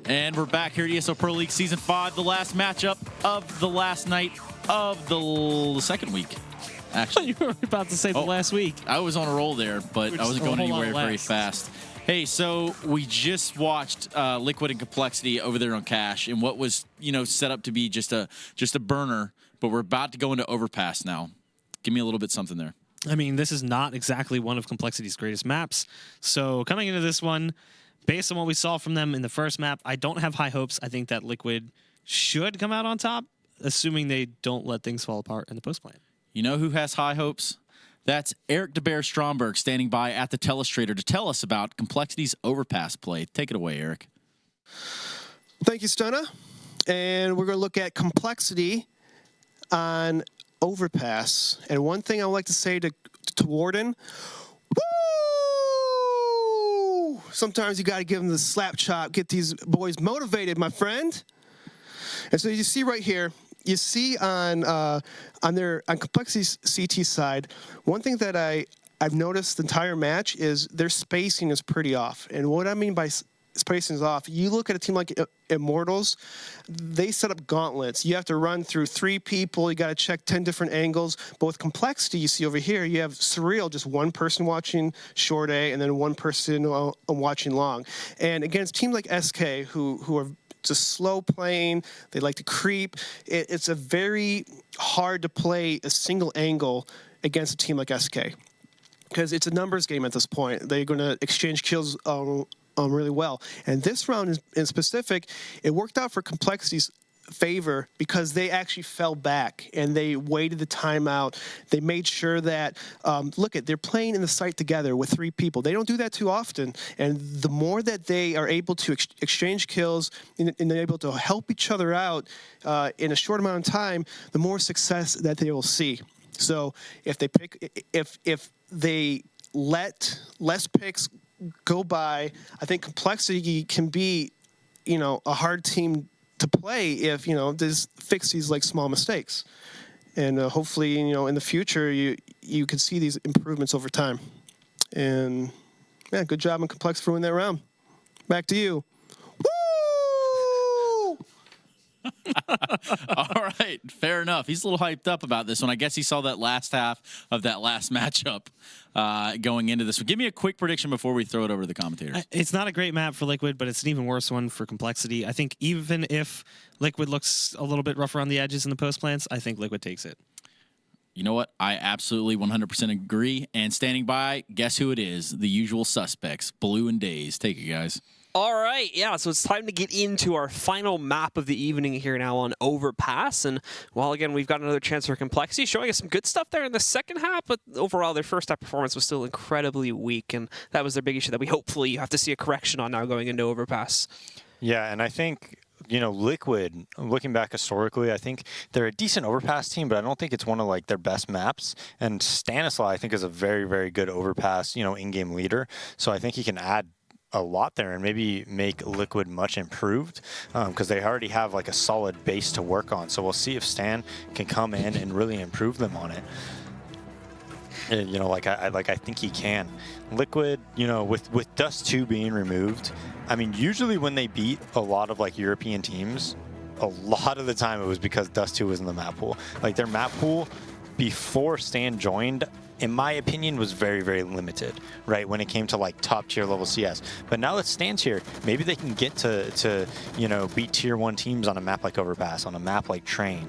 And we're back here at ESL Pro League Season 5, the last matchup of the last night of the second week. Actually, you were about to say the last week. I was on a roll there, but I wasn't going anywhere very fast. Hey, so we just watched Liquid and compLexity over there on Cash, and what was set up to be just a burner, but we're about to go into Overpass now. Give me a little bit something there. I mean, this is not exactly one of compLexity's greatest maps. So coming into this one, based on what we saw from them in the first map, I don't have high hopes. I think that Liquid should come out on top, assuming they don't let things fall apart in the post plan. You know who has high hopes? That's Eric DeBear Stromberg standing by at the telestrator to tell us about compLexity's Overpass play. Take it away, Eric. Thank you, Stunna. And we're going to look at compLexity on Overpass. And one thing I would like to say to Warden, woo! Sometimes you got to give them the slap chop, get these boys motivated, my friend. And so you see right here, you see on compLexity's CT side, one thing that I've noticed the entire match is their spacing is pretty off. And what I mean by spacing is off, you look at a team like Immortals, they set up gauntlets. You have to run through 3 people. You got to check 10 different angles. But with compLexity, you see over here, you have Surreal, just one person watching short A and then one person watching long. And against teams like SK, who are just slow playing, they like to creep. It's a very hard to play a single angle against a team like SK because it's a numbers game at this point. They're going to exchange kills really well. And this round in specific, it worked out for compLexity's favor because they actually fell back and they waited the timeout. They made sure that, they're playing in the site together with 3 people. They don't do that too often. And the more that they are able to exchange kills and they're able to help each other out in a short amount of time, the more success that they will see. So if they let less picks go by, I think compLexity can be, a hard team to play if, just fix these like small mistakes. And hopefully, in the future, you can see these improvements over time. And yeah, good job on compLexity for winning that round. Back to you. All right, fair enough. He's a little hyped up about this one. I guess he saw that last half of that last matchup going into this one. Give me a quick prediction before we throw it over to the commentators. It's not a great map for Liquid, but it's an even worse one for compLexity. I think even if Liquid looks a little bit rough around the edges in the post plants, I think Liquid takes it. You know what? I absolutely 100% agree. And standing by, guess who it is? The usual suspects, Blue and Daze. Take it, guys. All right, yeah, so it's time to get into our final map of the evening here now on Overpass. And, well, again, we've got another chance for compLexity, showing us some good stuff there in the second half, but overall their first half performance was still incredibly weak, and that was their big issue that we hopefully have to see a correction on now going into Overpass. Yeah, and I think, Liquid, looking back historically, I think they're a decent Overpass team, but I don't think it's one of, their best maps. And Stanislaw, I think, is a very, very good Overpass, in-game leader. So I think he can add a lot there and maybe make Liquid much improved because they already have a solid base to work on. So we'll see if Stan can come in and really improve them on it. And, I think he can. Liquid, with Dust 2 being removed, I mean, usually when they beat a lot of European teams, a lot of the time it was because Dust 2 was in the map pool. Their map pool before Stan joined, in my opinion, was very, very limited, right, when it came to top tier level CS. But now that Stan's here, maybe they can get to beat tier 1 teams on a map like Overpass, on a map like Train,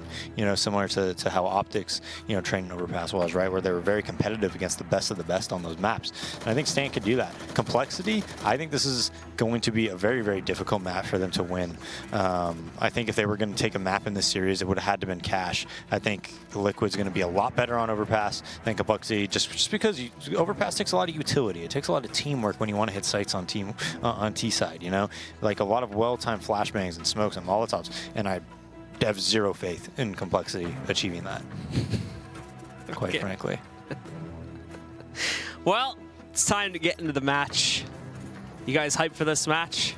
similar to how Optics, Train and Overpass was, right, where they were very competitive against the best on those maps. And I think Stan could do that. compLexity, I think this is going to be a very, very difficult map for them to win. I think if they were going to take a map in this series, it would have had to been Cash. I think Liquid's going to be a lot better on Overpass than compLexity. Just because Overpass takes a lot of utility. It takes a lot of teamwork when you want to hit sites on T side, a lot of well-timed flashbangs and smokes and molotovs, and I have zero faith in compLexity achieving that, quite frankly. Well, it's time to get into the match. You guys hyped for this match?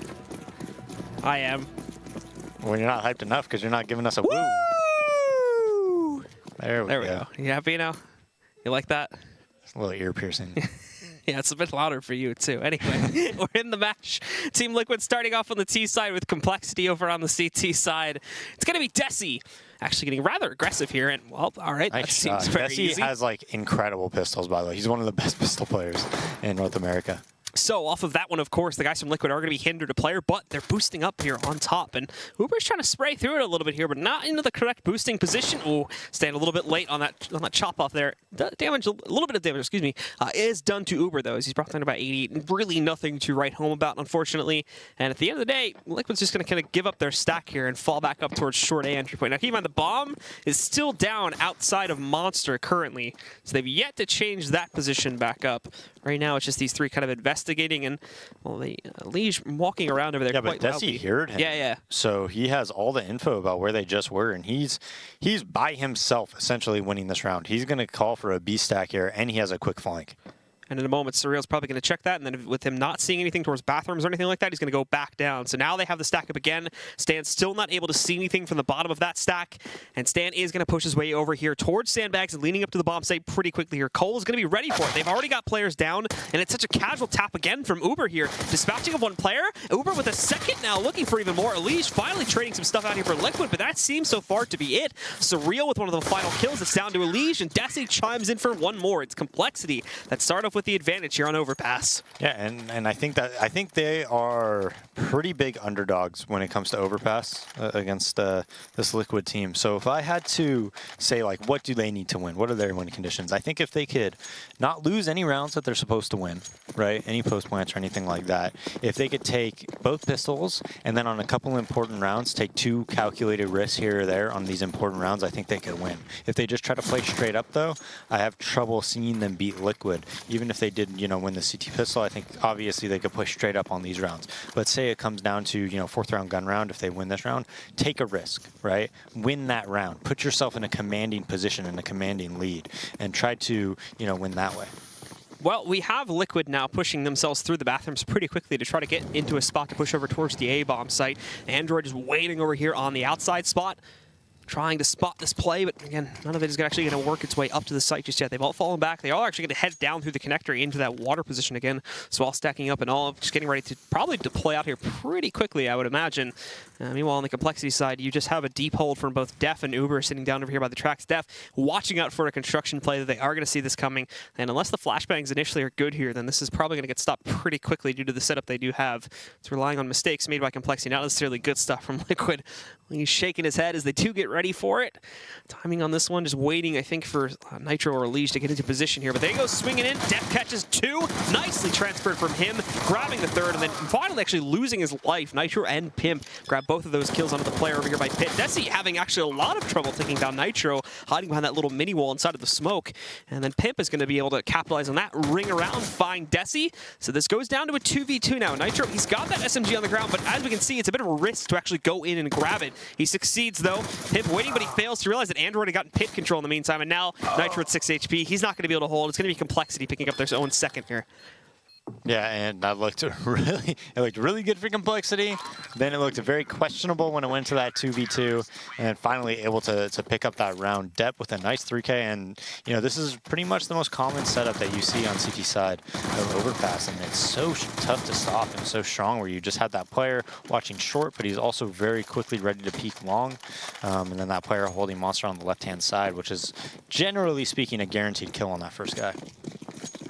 I am. Well, you're not hyped enough because you're not giving us a woo. There we go. You happy now? You like that? It's a little ear piercing. Yeah, it's a bit louder for you, too. Anyway, we're in the match. Team Liquid starting off on the T side with compLexity over on the CT side. It's going to be Desi actually getting rather aggressive here. And, well, all right, that seems very easy. Desi has, like, incredible pistols, by the way. He's one of the best pistol players in North America. So off of that one, of course, the guys from Liquid are going to be hindered a player, but they're boosting up here on top. And Uber's trying to spray through it a little bit here, but not into the correct boosting position. Ooh, staying a little bit late on that chop off there. Damage, a little bit of damage, excuse me, is done to Uber, though, as he's brought down about 88. Really nothing to write home about, unfortunately. And at the end of the day, Liquid's just going to kind of give up their stack here and fall back up towards short A entry point. Now, keep in mind, the bomb is still down outside of Monster currently, so they've yet to change that position back up. Right now, it's just these three kind of investigating, and, well, the Liege walking around over there quite but loudly. Desi heard him. Yeah. So he has all the info about where they just were, and he's by himself essentially winning this round. He's going to call for a B stack here, and he has a quick flank. And in a moment, Surreal's probably going to check that, and then with him not seeing anything towards bathrooms or anything like that, he's going to go back down. So now they have the stack up again. Stan's still not able to see anything from the bottom of that stack, and Stan is going to push his way over here towards Sandbags and leaning up to the bomb site pretty quickly here. Cole is going to be ready for it. They've already got players down, and it's such a casual tap again from Uber here. Dispatching of one player. Uber with a second now, looking for even more. Elise finally trading some stuff out here for Liquid, but that seems so far to be it. Surreal with one of the final kills. It's down to Elise, and Desi chimes in for one more. It's compLexity that start off with the advantage here on Overpass. Yeah, and I think they are pretty big underdogs when it comes to Overpass against this Liquid team. So if I had to say, like, what do they need to win? What are their win conditions? I think if they could not lose any rounds that they're supposed to win, right? Any post plants or anything like that. If they could take both pistols and then on a couple important rounds take 2 calculated risks here or there on these important rounds, I think they could win. If they just try to play straight up, though, I have trouble seeing them beat Liquid. Even if they did, win the CT pistol, I think obviously they could push straight up on these rounds. But say it comes down to, 4th round gun round, if they win this round, take a risk, right? Win that round. Put yourself in a commanding position, in a commanding lead, and try to, win that way. Well, we have Liquid now pushing themselves through the bathrooms pretty quickly to try to get into a spot to push over towards the A-bomb site. Android is waiting over here on the outside spot, trying to spot this play, but again, none of it is actually going to work its way up to the site just yet. They've all fallen back. They all actually going to head down through the connector into that water position again. So all stacking up and all just getting ready to probably deploy out here pretty quickly, I would imagine. Meanwhile, on the compLexity side, you just have a deep hold from both Def and Uber sitting down over here by the tracks. Def watching out for a construction play that they are going to see this coming. And unless the flashbangs initially are good here, then this is probably going to get stopped pretty quickly due to the setup they do have. It's relying on mistakes made by compLexity, not necessarily good stuff from Liquid. He's shaking his head as they do get ready for it. Timing on this one, just waiting, I think, for Nitro or Liege to get into position here. But they go swinging in. Def catches 2. Nicely transferred from him, grabbing the 3rd, and then finally actually losing his life. Nitro and Pimp grab both of those kills onto the player over here by Pit. Desi having actually a lot of trouble taking down Nitro, hiding behind that little mini wall inside of the smoke. And then Pimp is going to be able to capitalize on that, ring around, find Desi. So this goes down to a 2v2 now. Nitro, he's got that SMG on the ground, but as we can see, it's a bit of a risk to actually go in and grab it. He succeeds, though. Pimp waiting, but he fails to realize that Android had gotten Pit control in the meantime, and now Nitro at 6 HP. He's not going to be able to hold. It's going to be compLexity picking up their own second here. Yeah, and that looked really good for compLexity. Then it looked very questionable when it went to that 2v2, and finally able to pick up that round. Depp with a nice 3K, and this is pretty much the most common setup that you see on CT side of Overpass, and it's so tough to stop and so strong where you just have that player watching short, but he's also very quickly ready to peek long, and then that player holding Monster on the left-hand side, which is generally speaking a guaranteed kill on that first guy.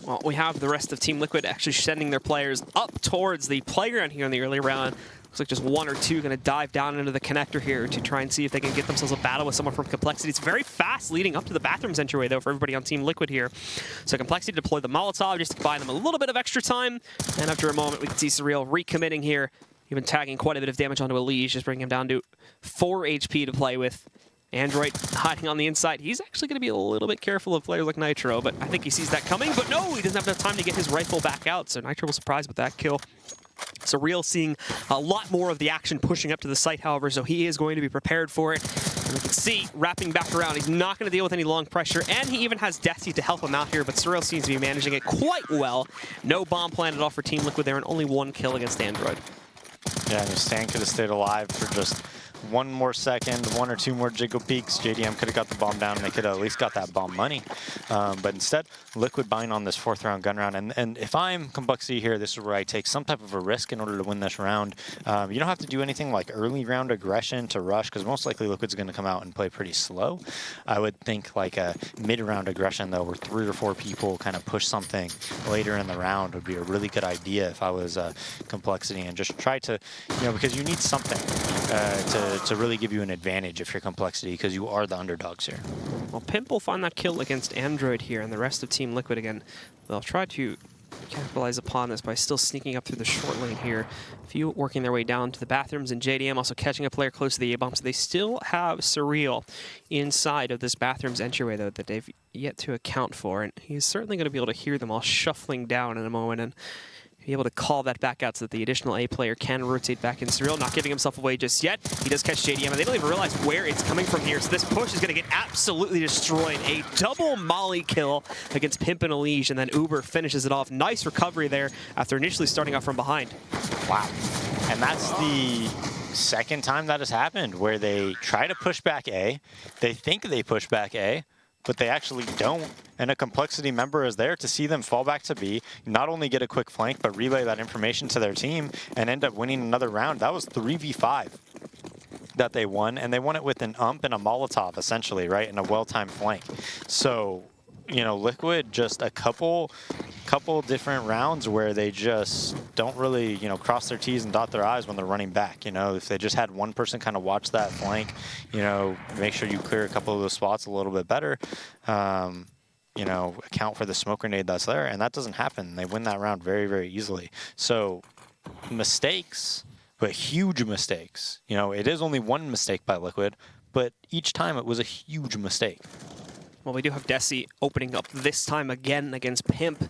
Well, we have the rest of Team Liquid actually sending their players up towards the playground here in the early round. Looks like just 1 or 2 going to dive down into the connector here to try and see if they can get themselves a battle with someone from compLexity. It's very fast leading up to the bathrooms entryway, though, for everybody on Team Liquid here. So compLexity deployed the Molotov just to buy them a little bit of extra time. And after a moment, we can see Surreal recommitting here, even tagging quite a bit of damage onto Elise, just bringing him down to 4 HP to play with. Android hiding on the inside. He's actually going to be a little bit careful of players like Nitro, but I think he sees that coming. But no, he doesn't have enough time to get his rifle back out, so Nitro was surprised with that kill. Surreal seeing a lot more of the action pushing up to the site, however, so he is going to be prepared for it. And we can see, wrapping back around, he's not going to deal with any long pressure, and he even has Desi to help him out here, but Surreal seems to be managing it quite well. No bomb plan at all for Team Liquid there, and only 1 kill against Android. Yeah, and Stan could have stayed alive for just one more second, 1 or 2 more jiggle peaks, JDM could have got the bomb down and they could have at least got that bomb money. But instead, Liquid buying on this 4th round gun round. And if I'm compLexity here, this is where I take some type of a risk in order to win this round. You don't have to do anything like early round aggression to rush, because most likely Liquid's going to come out and play pretty slow. I would think like a mid-round aggression, though, where 3 or 4 people kind of push something later in the round would be a really good idea if I was compLexity, and just try to, because you need something to really give you an advantage if you're compLexity, because you are the underdogs here. Well, Pimp will find that kill against Android here, and the rest of Team Liquid again, they'll try to capitalize upon this by still sneaking up through the short lane here. A few working their way down to the bathrooms, and JDM also catching a player close to the A-bomb. So they still have Surreal inside of this bathroom's entryway, though, that they've yet to account for. And he's certainly going to be able to hear them all shuffling down in a moment and be able to call that back out so that the additional A player can rotate back in. Surreal not giving himself away just yet. He does catch JDM, and they don't even realize where it's coming from here. So this push is going to get absolutely destroyed. A double molly kill against Pimp and Elige, and then Uber finishes it off. Nice recovery there after initially starting off from behind. Wow. And that's the second time that has happened, where they try to push back A. They think they push back A, but they actually don't, and a compLexity member is there to see them fall back to B, not only get a quick flank, but relay that information to their team and end up winning another round. That was 3v5 that they won, and they won it with an ump and a Molotov, essentially, right, and a well-timed flank. So, Liquid, just a couple different rounds where they just don't really, cross their T's and dot their I's when they're running back. If they just had one person kind of watch that flank, make sure you clear a couple of those spots a little bit better, account for the smoke grenade that's there, and that doesn't happen. They win that round very, very easily. So mistakes, but huge mistakes. It is only one mistake by Liquid, but each time it was a huge mistake. Well, we do have Desi opening up this time again against Pimp,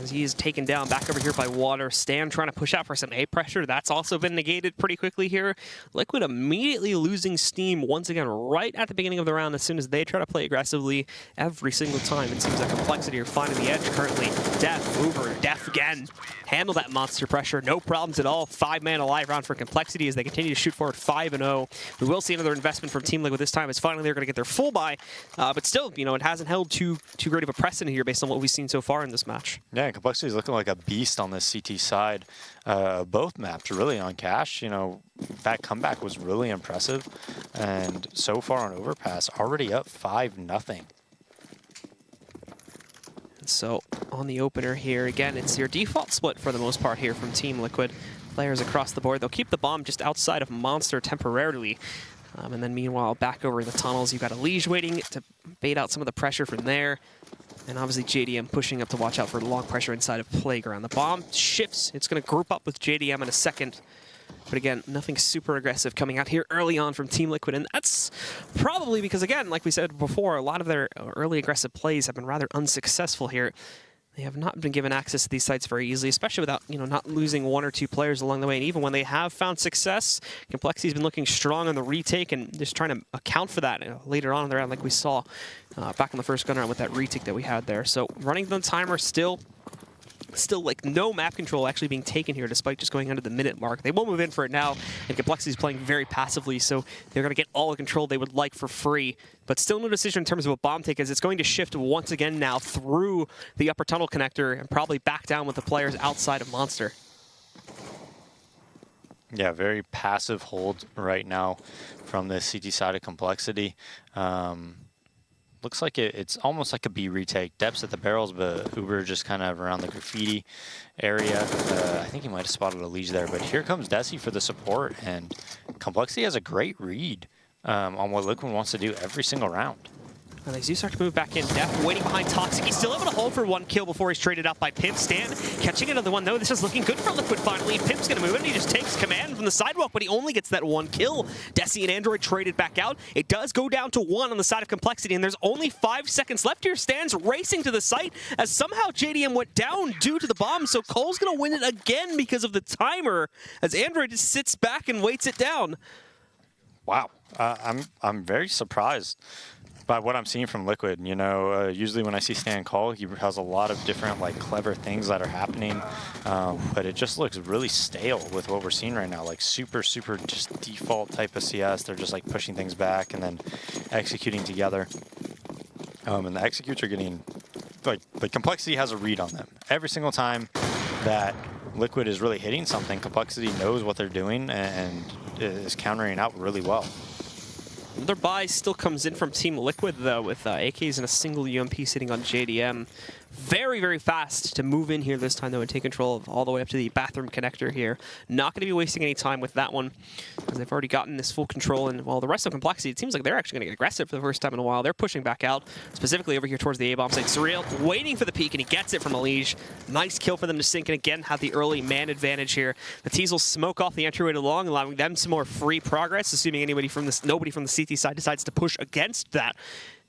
as he is taken down back over here by Water. Stan trying to push out for some A pressure. That's also been negated pretty quickly here. Liquid immediately losing steam once again right at the beginning of the round as soon as they try to play aggressively every single time. It seems like compLexity are finding the edge currently. Def, Uber, Def again. Handle that monster pressure. No problems at all. 5-man alive round for compLexity as they continue to shoot forward 5-0. We will see another investment from Team Liquid this time, as finally they're going to get their full buy. But still, it hasn't held too great of a precedent here based on what we've seen so far in this match. Yeah, compLexity is looking like a beast on this CT side. Both maps really on cash. That comeback was really impressive. And so far on Overpass, already up 5-0. So on the opener here, again, it's your default split for the most part here from Team Liquid. Players across the board. They'll keep the bomb just outside of Monster temporarily. And then meanwhile, back over in the tunnels, you've got Elige waiting to bait out some of the pressure from there. And obviously JDM pushing up to watch out for long pressure inside of Playground. The bomb shifts. It's going to group up with JDM in a second. But again, nothing super aggressive coming out here early on from Team Liquid. And that's probably because, again, like we said before, a lot of their early aggressive plays have been rather unsuccessful here. They have not been given access to these sites very easily, especially without, not losing 1 or 2 players along the way. And even when they have found success, compLexity's been looking strong on the retake and just trying to account for that later on in the round, like we saw back on the first gun round with that retake that we had there. So running the timer still like no map control actually being taken here despite just going under the minute mark. They will move in for it now, and compLexity's playing very passively, so they're going to get all the control they would like for free. But still no decision in terms of a bomb take, as it's going to shift once again now through the upper tunnel connector and probably back down with the players outside of Monster. Yeah, very passive hold right now from the CT side of compLexity. Looks like it's almost like a B retake. Depth's at the barrels, but Uber just kind of around the graffiti area. I think he might have spotted Elige there, but here comes Desi for the support, and compLexity has a great read on what Liquid wants to do every single round. And they do start to move back in. Def waiting behind Toxic. He's still able to hold for 1 kill before he's traded out by Pimp. Stan catching another one, though. This is looking good for Liquid finally. Pimp's going to move in. He just takes command from the sidewalk, but he only gets that 1 kill. Desi and Android traded back out. It does go down to 1 on the side of compLexity, and there's only 5 seconds left here. Stan's racing to the site as somehow JDM went down due to the bomb, so Cole's going to win it again because of the timer as Android just sits back and waits it down. Wow. I'm very surprised by what I'm seeing from Liquid. You know, usually when I see Stan call, he has a lot of different like clever things that are happening, but it just looks really stale with what we're seeing right now. Like super just default type of CS. They're just like pushing things back and then executing together. And the executes are getting like compLexity has a read on them every single time that Liquid is really hitting something. compLexity knows what they're doing and is countering out really well. Another buy still comes in from Team Liquid, though, with AKs and a single UMP sitting on JDM. Very fast to move in here this time, though, and take control of all the way up to the bathroom connector here. Not going to be wasting any time with that one, because they've already gotten this full control. And while the rest of compLexity, it seems like they're actually going to get aggressive for the first time in a while. They're pushing back out, specifically over here towards the A-bomb site. Surreal waiting for the peek, and he gets it from Elige. Nice kill for them to sink, and again, have the early man advantage here. The Tees will smoke off the entryway along, allowing them some more free progress, assuming nobody from the CT side decides to push against that.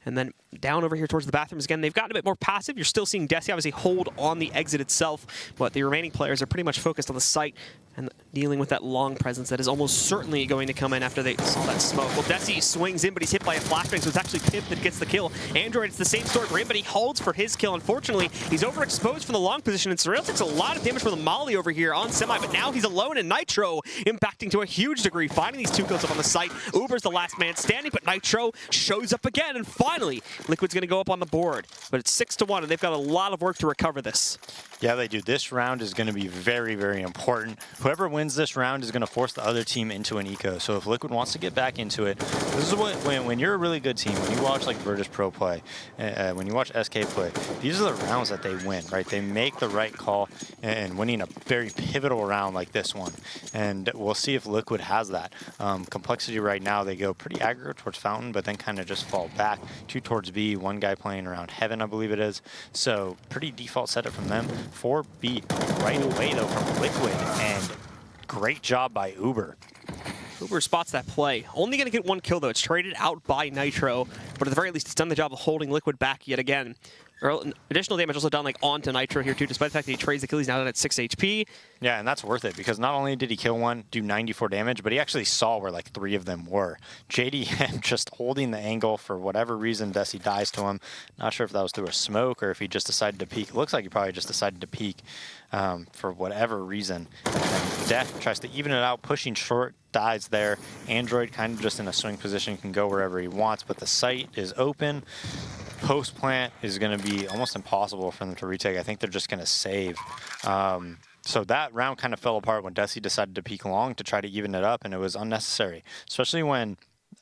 And then down over here towards the bathrooms again, they've gotten a bit more passive. You're still seeing Desi obviously hold on the exit itself, but the remaining players are pretty much focused on the site and dealing with that long presence that is almost certainly going to come in after they saw that smoke. Well, Desi swings in, but he's hit by a flashbang, so it's actually Pimp that gets the kill. Android, it's the same story for him, but he holds for his kill. Unfortunately, he's overexposed from the long position, and Surreal takes a lot of damage from the molly over here on Semi, but now he's alone, and Nitro impacting to a huge degree, finding these two kills up on the site. Uber's the last man standing, but Nitro shows up again, and finally, Liquid's going to go up on the board. But it's 6-1, and they've got a lot of work to recover this. Yeah, they do. This round is going to be very important. Whoever wins this round is going to force the other team into an eco. So if Liquid wants to get back into it, this is what when you're a really good team, when you watch like Virtus Pro play, when you watch SK play, these are the rounds that they win, right? They make the right call and winning a very pivotal round like this one. And we'll see if Liquid has that. compLexity right now, they go pretty aggro towards Fountain, but then kind of just fall back, two towards B, one guy playing around Heaven, I believe it is. So pretty default setup from them. 4B right away, though, from Liquid, and great job by Uber. Uber spots that play. Only going to get one kill, though. It's traded out by Nitro, but at the very least, it's done the job of holding Liquid back yet again. Additional damage also done like onto Nitro here, too, despite the fact that he trades the kill. He's now down at 6 HP. Yeah, and that's worth it, because not only did he kill one, do 94 damage, but he actually saw where like 3 of them were. JDM just holding the angle for whatever reason. Desi dies to him. Not sure if that was through a smoke or if he just decided to peek. It looks like he probably just decided to peek for whatever reason. And Def tries to even it out, pushing short, dies there. Android kind of just in a swing position, can go wherever he wants, but the site is open. Post plant is going to be almost impossible for them to retake. I think they're just going to save. So that round kind of fell apart when Desi decided to peek long to try to even it up, and it was unnecessary, especially when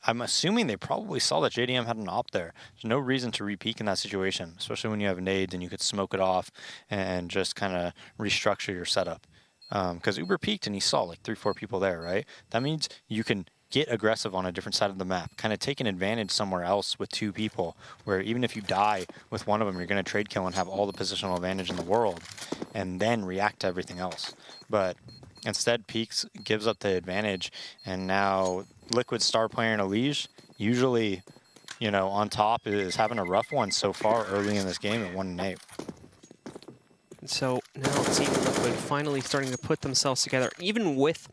I'm assuming they probably saw that JDM had an op there. There's no reason to re-peek in that situation, especially when you have nades and you could smoke it off and just kind of restructure your setup. Because Uber peeked and he saw like 3-4 people there, right? That means you can get aggressive on a different side of the map, kind of take an advantage somewhere else with 2 people, where even if you die with one of them, you're going to trade kill and have all the positional advantage in the world, and then react to everything else. But instead, peeks, gives up the advantage, and now Liquid star player in Elige, usually, you know, on top, is having a rough one so far early in this game at 1-8. So now Team Liquid finally starting to put themselves together, even with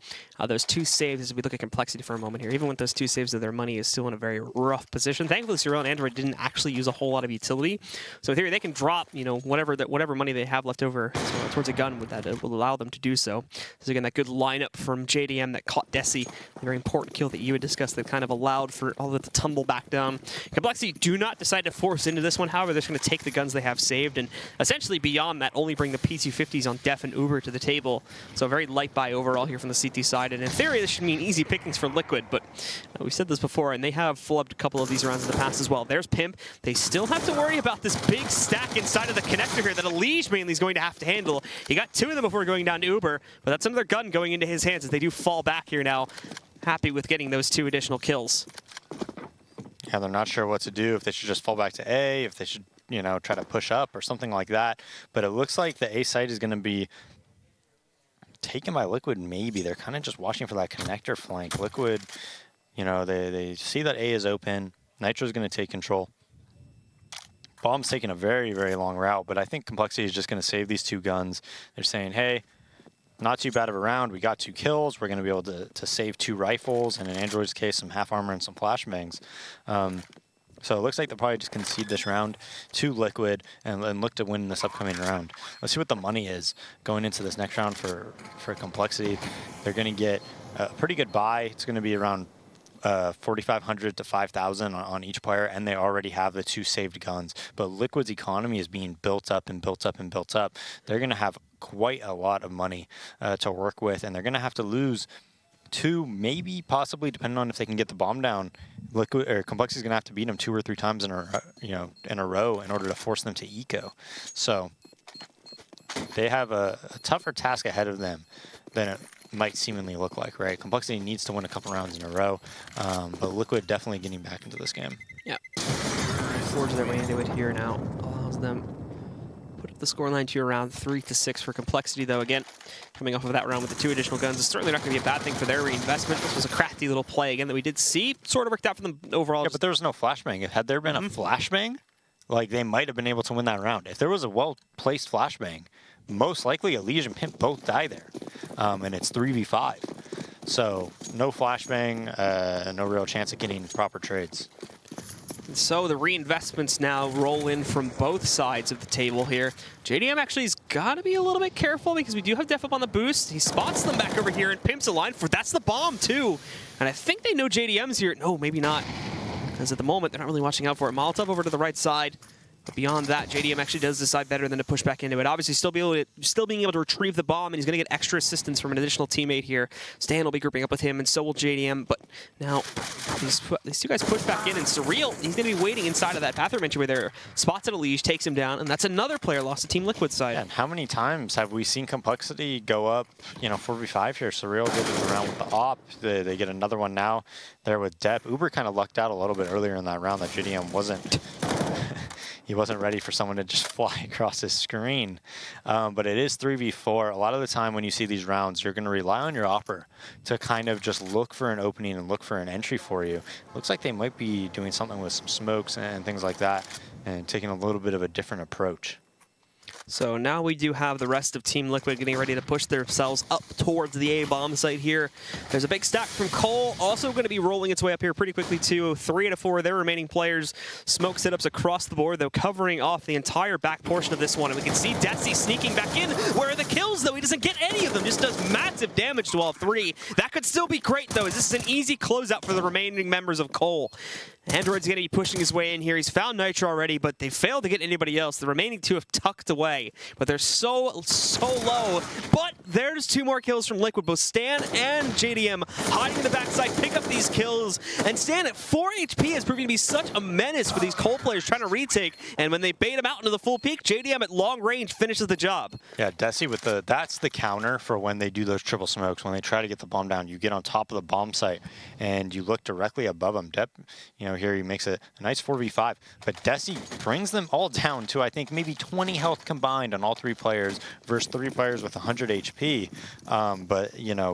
those 2 saves, as we look at compLexity for a moment here. Even with those 2 saves, their money is still in a very rough position. Thankfully, Surreal and Android didn't actually use a whole lot of utility. So in theory, they can drop, you know, whatever money they have left over towards a gun with that. It will allow them to do so. So again, that good lineup from JDM that caught Desi, a very important kill that you had discussed that kind of allowed for all of it to tumble back down. compLexity do not decide to force into this one. However, they're just going to take the guns they have saved, and essentially beyond that, only bring the P250s on Def and Uber to the table. So a very light buy overall here from the CT side, and in theory this should mean easy pickings for Liquid, but we said this before, and they have flubbed a couple of these rounds in the past as well. There's Pimp. They still have to worry about this big stack inside of the connector here that Elige mainly is going to have to handle. He got 2 of them before going down to Uber, but that's another gun going into his hands as they do fall back here now, happy with getting those 2 additional kills. Yeah, they're not sure what to do, if they should just fall back to A, if they should, you know, try to push up or something like that. But it looks like the A site is going to be taken by Liquid, maybe. They're kind of just watching for that connector flank. Liquid, you know, they see that A is open. Nitro's going to take control. Bomb's taking a very long route, but I think compLexity is just going to save these 2 guns. They're saying, hey, not too bad of a round. We got 2 kills. We're going to be able to save 2 rifles, and in Android's case, some half armor and some flashbangs. So it looks like they'll probably just concede this round to Liquid and look to win this upcoming round. Let's see what the money is going into this next round for compLexity. They're going to get a pretty good buy. It's going to be around 4,500 to 5,000 on each player, and they already have the 2 saved guns. But Liquid's economy is being built up and built up and built up. They're going to have quite a lot of money to work with, and they're going to have to lose 2, maybe, possibly, depending on if they can get the bomb down. Liquid or compLexity's going to have to beat them 2 or 3 times in a row in order to force them to eco. So they have a tougher task ahead of them than it might seemingly look like, right? compLexity needs to win a couple rounds in a row, but Liquid definitely getting back into this game. Yeah. Forge their way into it here now. Allows them put up the scoreline to around 3-6 for compLexity, though. Again, coming off of that round with the 2 additional guns, it's certainly not going to be a bad thing for their reinvestment. This was a crafty little play, again, that we did see. Sort of worked out for them overall. Yeah, but there was no flashbang. Had there been a flashbang, like, they might have been able to win that round. If there was a well-placed flashbang, most likely Elige and Pimp both die there, and it's 3v5. So no flashbang, no real chance of getting proper trades. And so the reinvestments now roll in from both sides of the table here. JDM actually has got to be a little bit careful because we do have Def up on the boost. He spots them back over here and Pimp's a line for that's the bomb too. And I think they know JDM's here. No, maybe not. Because at the moment, they're not really watching out for it. Molotov over to the right side. But beyond that, JDM actually does decide better than to push back into it. Obviously, still being able to retrieve the bomb, and he's going to get extra assistance from an additional teammate here. Stan will be grouping up with him, and so will JDM. But now, these 2 guys push back in, and Surreal, he's going to be waiting inside of that bathroom entryway there. Spots at Elige, takes him down, and that's another player lost to Team Liquid side. Yeah, and how many times have we seen compLexity go up, 4v5 here? Surreal gets around with the op. They get another one now there with Depp. Uber kind of lucked out a little bit earlier in that round that JDM wasn't. He wasn't ready for someone to just fly across his screen. But it is 3v4. A lot of the time when you see these rounds, you're going to rely on your opper to kind of just look for an opening and look for an entry for you. Looks like they might be doing something with some smokes and things like that and taking a little bit of a different approach. So now we do have the rest of Team Liquid getting ready to push themselves up towards the A-bomb site here. There's a big stack from Cole, also going to be rolling its way up here pretty quickly too. 3 out of 4 of their remaining players. Smoke setups across the board, though, covering off the entire back portion of this one. And we can see Desi sneaking back in. Where are the kills, though? He doesn't get any of them, just does massive damage to all 3. That could still be great, though, as this is an easy closeout for the remaining members of Cole. Android's going to be pushing his way in here. He's found Nitro already, but they failed to get anybody else. The remaining 2 have tucked away, but they're so low. But there's 2 more kills from Liquid. Both Stan and JDM hiding in the backside, pick up these kills. And Stan at 4 HP is proving to be such a menace for these Cole players trying to retake. And when they bait him out into the full peak, JDM at long range finishes the job. Yeah, Desi with that's the counter for when they do those triple smokes. When they try to get the bomb down, you get on top of the bomb site and you look directly above them. Depp, here he makes a nice 4v5, but Desi brings them all down to, I think, maybe 20 health combined on all 3 players versus 3 players with 100 HP. But,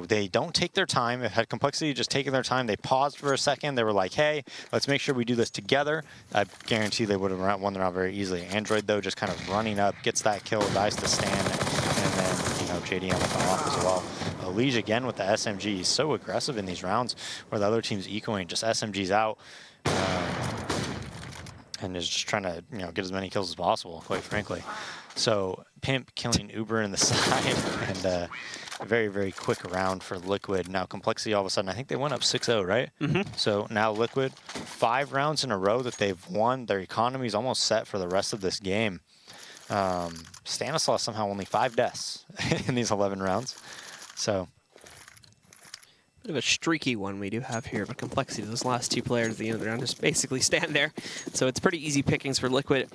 they don't take their time. If had compLexity just taken their time, they paused for a second. They were like, hey, let's make sure we do this together. I guarantee they would have won the round very easily. Android, though, just kind of running up, gets that kill, dies to Stan, and then, JDM with the off as well. Elige again with the SMG. He's so aggressive in these rounds where the other team's ecoing, just SMGs out. And is just trying to get as many kills as possible, quite frankly. So Pimp killing Uber in the side, and a very, very quick round for Liquid. Now compLexity all of a sudden, I think they went up 6-0, right? So now Liquid, 5 rounds in a row that they've won. Their economy is almost set for the rest of this game. Stanislaus somehow only 5 deaths in these 11 rounds. So bit of a streaky one we do have here, but compLexity, those last 2 players at the end of the round just basically stand there. So it's pretty easy pickings for Liquid.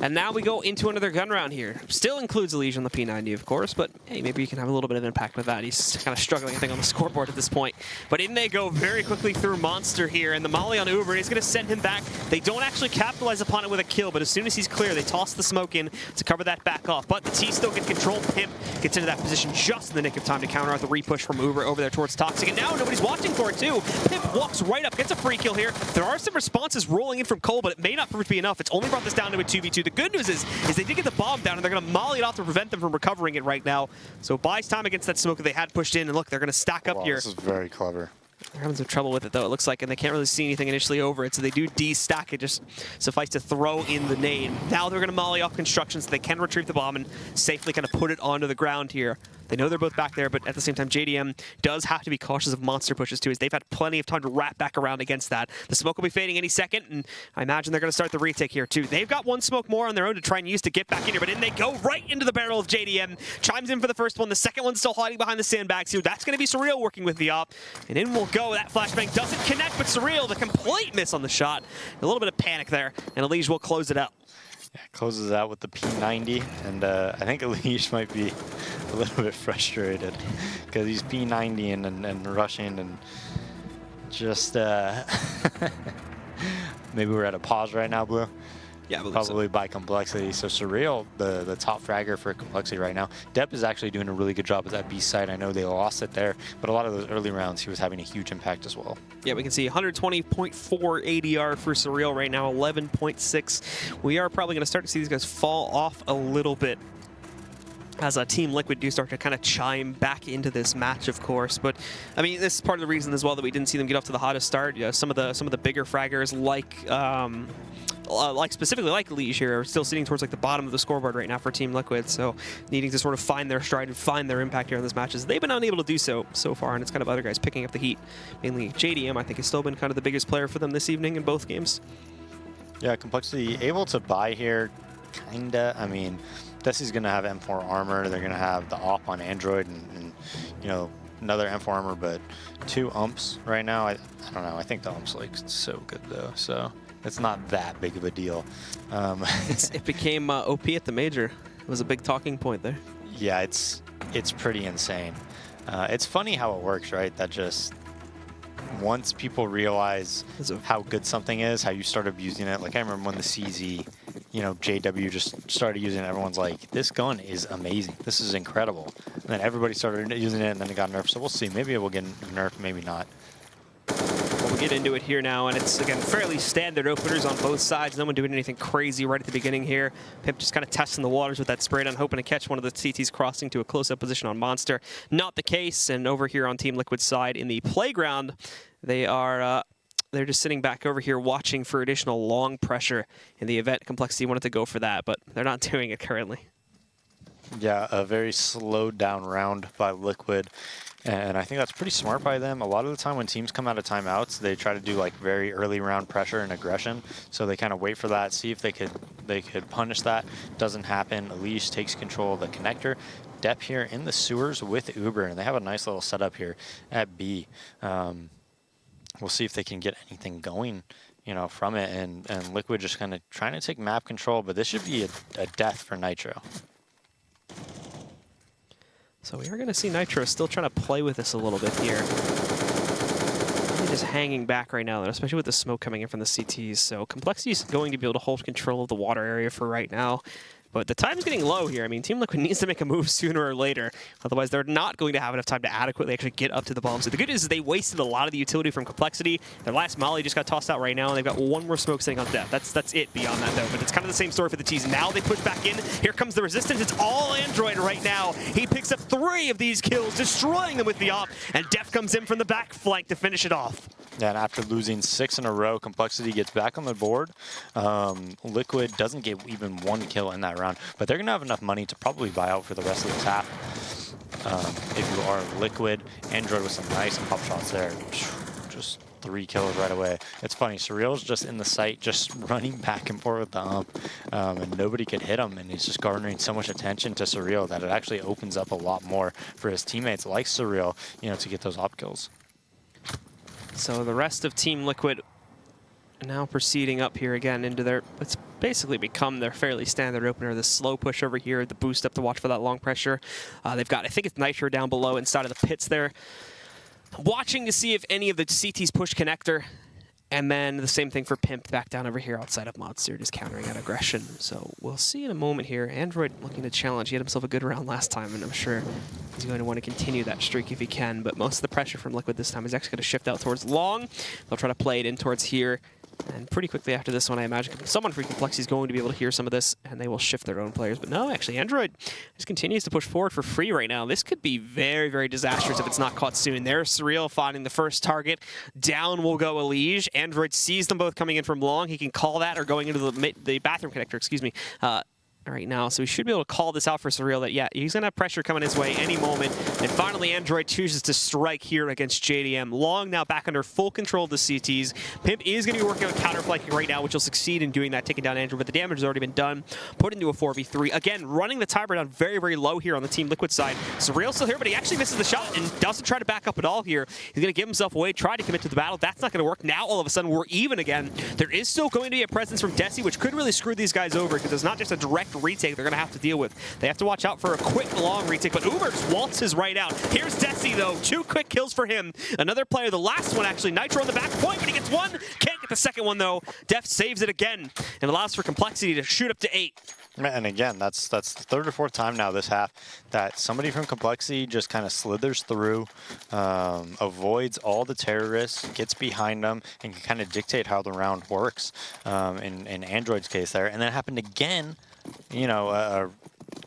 And now we go into another gun round here. Still includes Elige on the P90, of course, but hey, maybe you can have a little bit of impact with that. He's kind of struggling, I think, on the scoreboard at this point. But in they go very quickly through Monster here, and the molly on Uber is going to send him back. They don't actually capitalize upon it with a kill, but as soon as he's clear, they toss the smoke in to cover that back off. But the T still gets control. Pimp gets into that position just in the nick of time to counter out the repush from Uber over there towards Toxic. And now nobody's watching for it, too. Pimp walks right up, gets a free kill here. There are some responses rolling in from Cole, but it may not prove to be enough. It's only brought this down to a 2v2. The good news is they did get the bomb down, and they're going to molly it off to prevent them from recovering it right now. So buys time against that smoke that they had pushed in, and look, they're going to stack up here. This is very clever. They're having some trouble with it, though, it looks like, and they can't really see anything initially over it, so they do de-stack it, just suffice to throw in the nade. Now they're going to molly off construction so they can retrieve the bomb and safely kind of put it onto the ground here. They know they're both back there, but at the same time, JDM does have to be cautious of monster pushes, too, as they've had plenty of time to wrap back around against that. The smoke will be fading any second, and I imagine they're going to start the retake here, too. They've got one smoke more on their own to try and use to get back in here, but in they go right into the barrel of JDM. Chimes in for the first one. The second one's still hiding behind the sandbags here. That's going to be Surreal working with the op, and in will go. That flashbang doesn't connect, but Surreal, the complete miss on the shot. A little bit of panic there, and Elige will close it out. Yeah, closes out with the P90, and I think Elige might be a little bit frustrated because he's P90 and rushing and just maybe we're at a pause right now, Blue. Yeah, I believe probably so. by compLexity. So Surreal, the top fragger for compLexity right now. Depp is actually doing a really good job at that B side. I know they lost it there, but a lot of those early rounds, he was having a huge impact as well. Yeah, we can see 120.4 ADR for Surreal right now, 11.6. We are probably going to start to see these guys fall off a little bit as Team Liquid do start to kind of chime back into this match, of course. But I mean, this is part of the reason as well that we didn't see them get off to the hottest start. Yeah, some of the bigger fraggers like specifically like Elige here are still sitting towards like the bottom of the scoreboard right now for Team Liquid, so needing to sort of find their stride and find their impact here in this matches. They've been unable to do so far, and it's kind of other guys picking up the heat. Mainly JDM, I think, has still been kind of the biggest player for them this evening in both games. Yeah, compLexity able to buy here, kinda. I mean, Desi's gonna have M4 armor. They're gonna have the op on Android, and you know, another M4 armor, but 2 umps right now. I don't know. I think the umps like so good though, so it's not that big of a deal. It became OP at the major. It was a big talking point there. Yeah, it's pretty insane. It's funny how it works, right? That just once people realize how good something is, how you start abusing it. Like I remember when the CZ, you know, JW just started using it, everyone's like, this gun is amazing. This is incredible. And then everybody started using it, and then it got nerfed. So we'll see. Maybe it will get nerfed, maybe not. We'll get into it here now, and it's, again, fairly standard openers on both sides. No one doing anything crazy right at the beginning here. Pimp just kind of testing the waters with that spray gun, hoping to catch one of the CTs crossing to a close-up position on Monster. Not the case, and over here on Team Liquid's side in the playground, they are... they're just sitting back over here watching for additional long pressure in the event compLexity wanted to go for that, but they're not doing it currently. Yeah, a very slowed down round by Liquid. And I think that's pretty smart by them. A lot of the time when teams come out of timeouts, they try to do like very early round pressure and aggression. So they kind of wait for that, see if they could punish that. Doesn't happen. Elige takes control of the connector. Depp here in the sewers with Uber, and they have a nice little setup here at B. We'll see if they can get anything going, you know, from it. And Liquid just kind of trying to take map control, but this should be a death for Nitro. So we are going to see Nitro still trying to play with this a little bit here. They're just hanging back right now, especially with the smoke coming in from the CTs. So compLexity is going to be able to hold control of the water area for right now. But the time's getting low here. I mean, Team Liquid needs to make a move sooner or later. Otherwise, they're not going to have enough time to adequately actually get up to the bomb. So the good news is they wasted a lot of the utility from compLexity. Their last molly just got tossed out right now, and they've got one more smoke sitting on Death. That's it beyond that, though. But it's kind of the same story for the T's. Now they push back in. Here comes the resistance. It's all Android right now. He picks up 3 of these kills, destroying them with the op, and Def comes in from the back flank to finish it off. Yeah, and after losing 6 in a row, compLexity gets back on the board. Liquid doesn't get even 1 kill in that round, but they're going to have enough money to probably buy out for the rest of the tap. If you are Liquid, Android with some nice pop shots there. Just 3 kills right away. It's funny, Surreal's just in the site, just running back and forth with the ump, and nobody could hit him, and he's just garnering so much attention to Surreal that it actually opens up a lot more for his teammates like Surreal, you know, to get those op kills. So the rest of Team Liquid now proceeding up here again into their, it's basically become their fairly standard opener. The slow push over here, the boost up to watch for that long pressure. They've got, I think it's Nitro down below inside of the pits there. Watching to see if any of the CTs push connector. And then the same thing for Pimp back down over here outside of Monster, just countering that aggression. So we'll see in a moment here. Android looking to challenge. He had himself a good round last time, and I'm sure he's going to want to continue that streak if he can. But most of the pressure from Liquid this time is actually going to shift out towards long. They'll try to play it in towards here And pretty quickly after this one, I imagine someone from compLexity is going to be able to hear some of this, and they will shift their own players. But no, actually, Android just continues to push forward for free right now. This could be very, very disastrous if it's not caught soon. There's Surreal finding the first target. Down will go Elige. Android sees them both coming in from long. He can call that or going into the bathroom connector, excuse me. Right now, so we should be able to call this out for Surreal that, yeah, he's going to have pressure coming his way any moment. And finally, Android chooses to strike here against JDM. Long now back under full control of the CTs. Pimp is going to be working on counterflanking right now, which will succeed in doing that, taking down Android, but the damage has already been done. Put into a 4v3. Again, running the timer down very, very low here on the Team Liquid side. Surreal still here, but he actually misses the shot and doesn't try to back up at all here. He's going to give himself away, try to commit to the battle. That's not going to work. Now, all of a sudden, we're even again. There is still going to be a presence from Desi, which could really screw these guys over because it's not just a direct retake they're going to have to deal with. They have to watch out for a quick, long retake, but Uber waltzes right out. Here's Desi, though. 2 quick kills for him. Another player, the last one, actually. Nitro on the back point, but he gets one. Can't get the second one, though. Def saves it again and allows for compLexity to shoot up to 8. And again, that's the 3rd or 4th time now this half that somebody from compLexity just kind of slithers through, avoids all the terrorists, gets behind them, and can kind of dictate how the round works in Android's case there. And that happened again, you know, a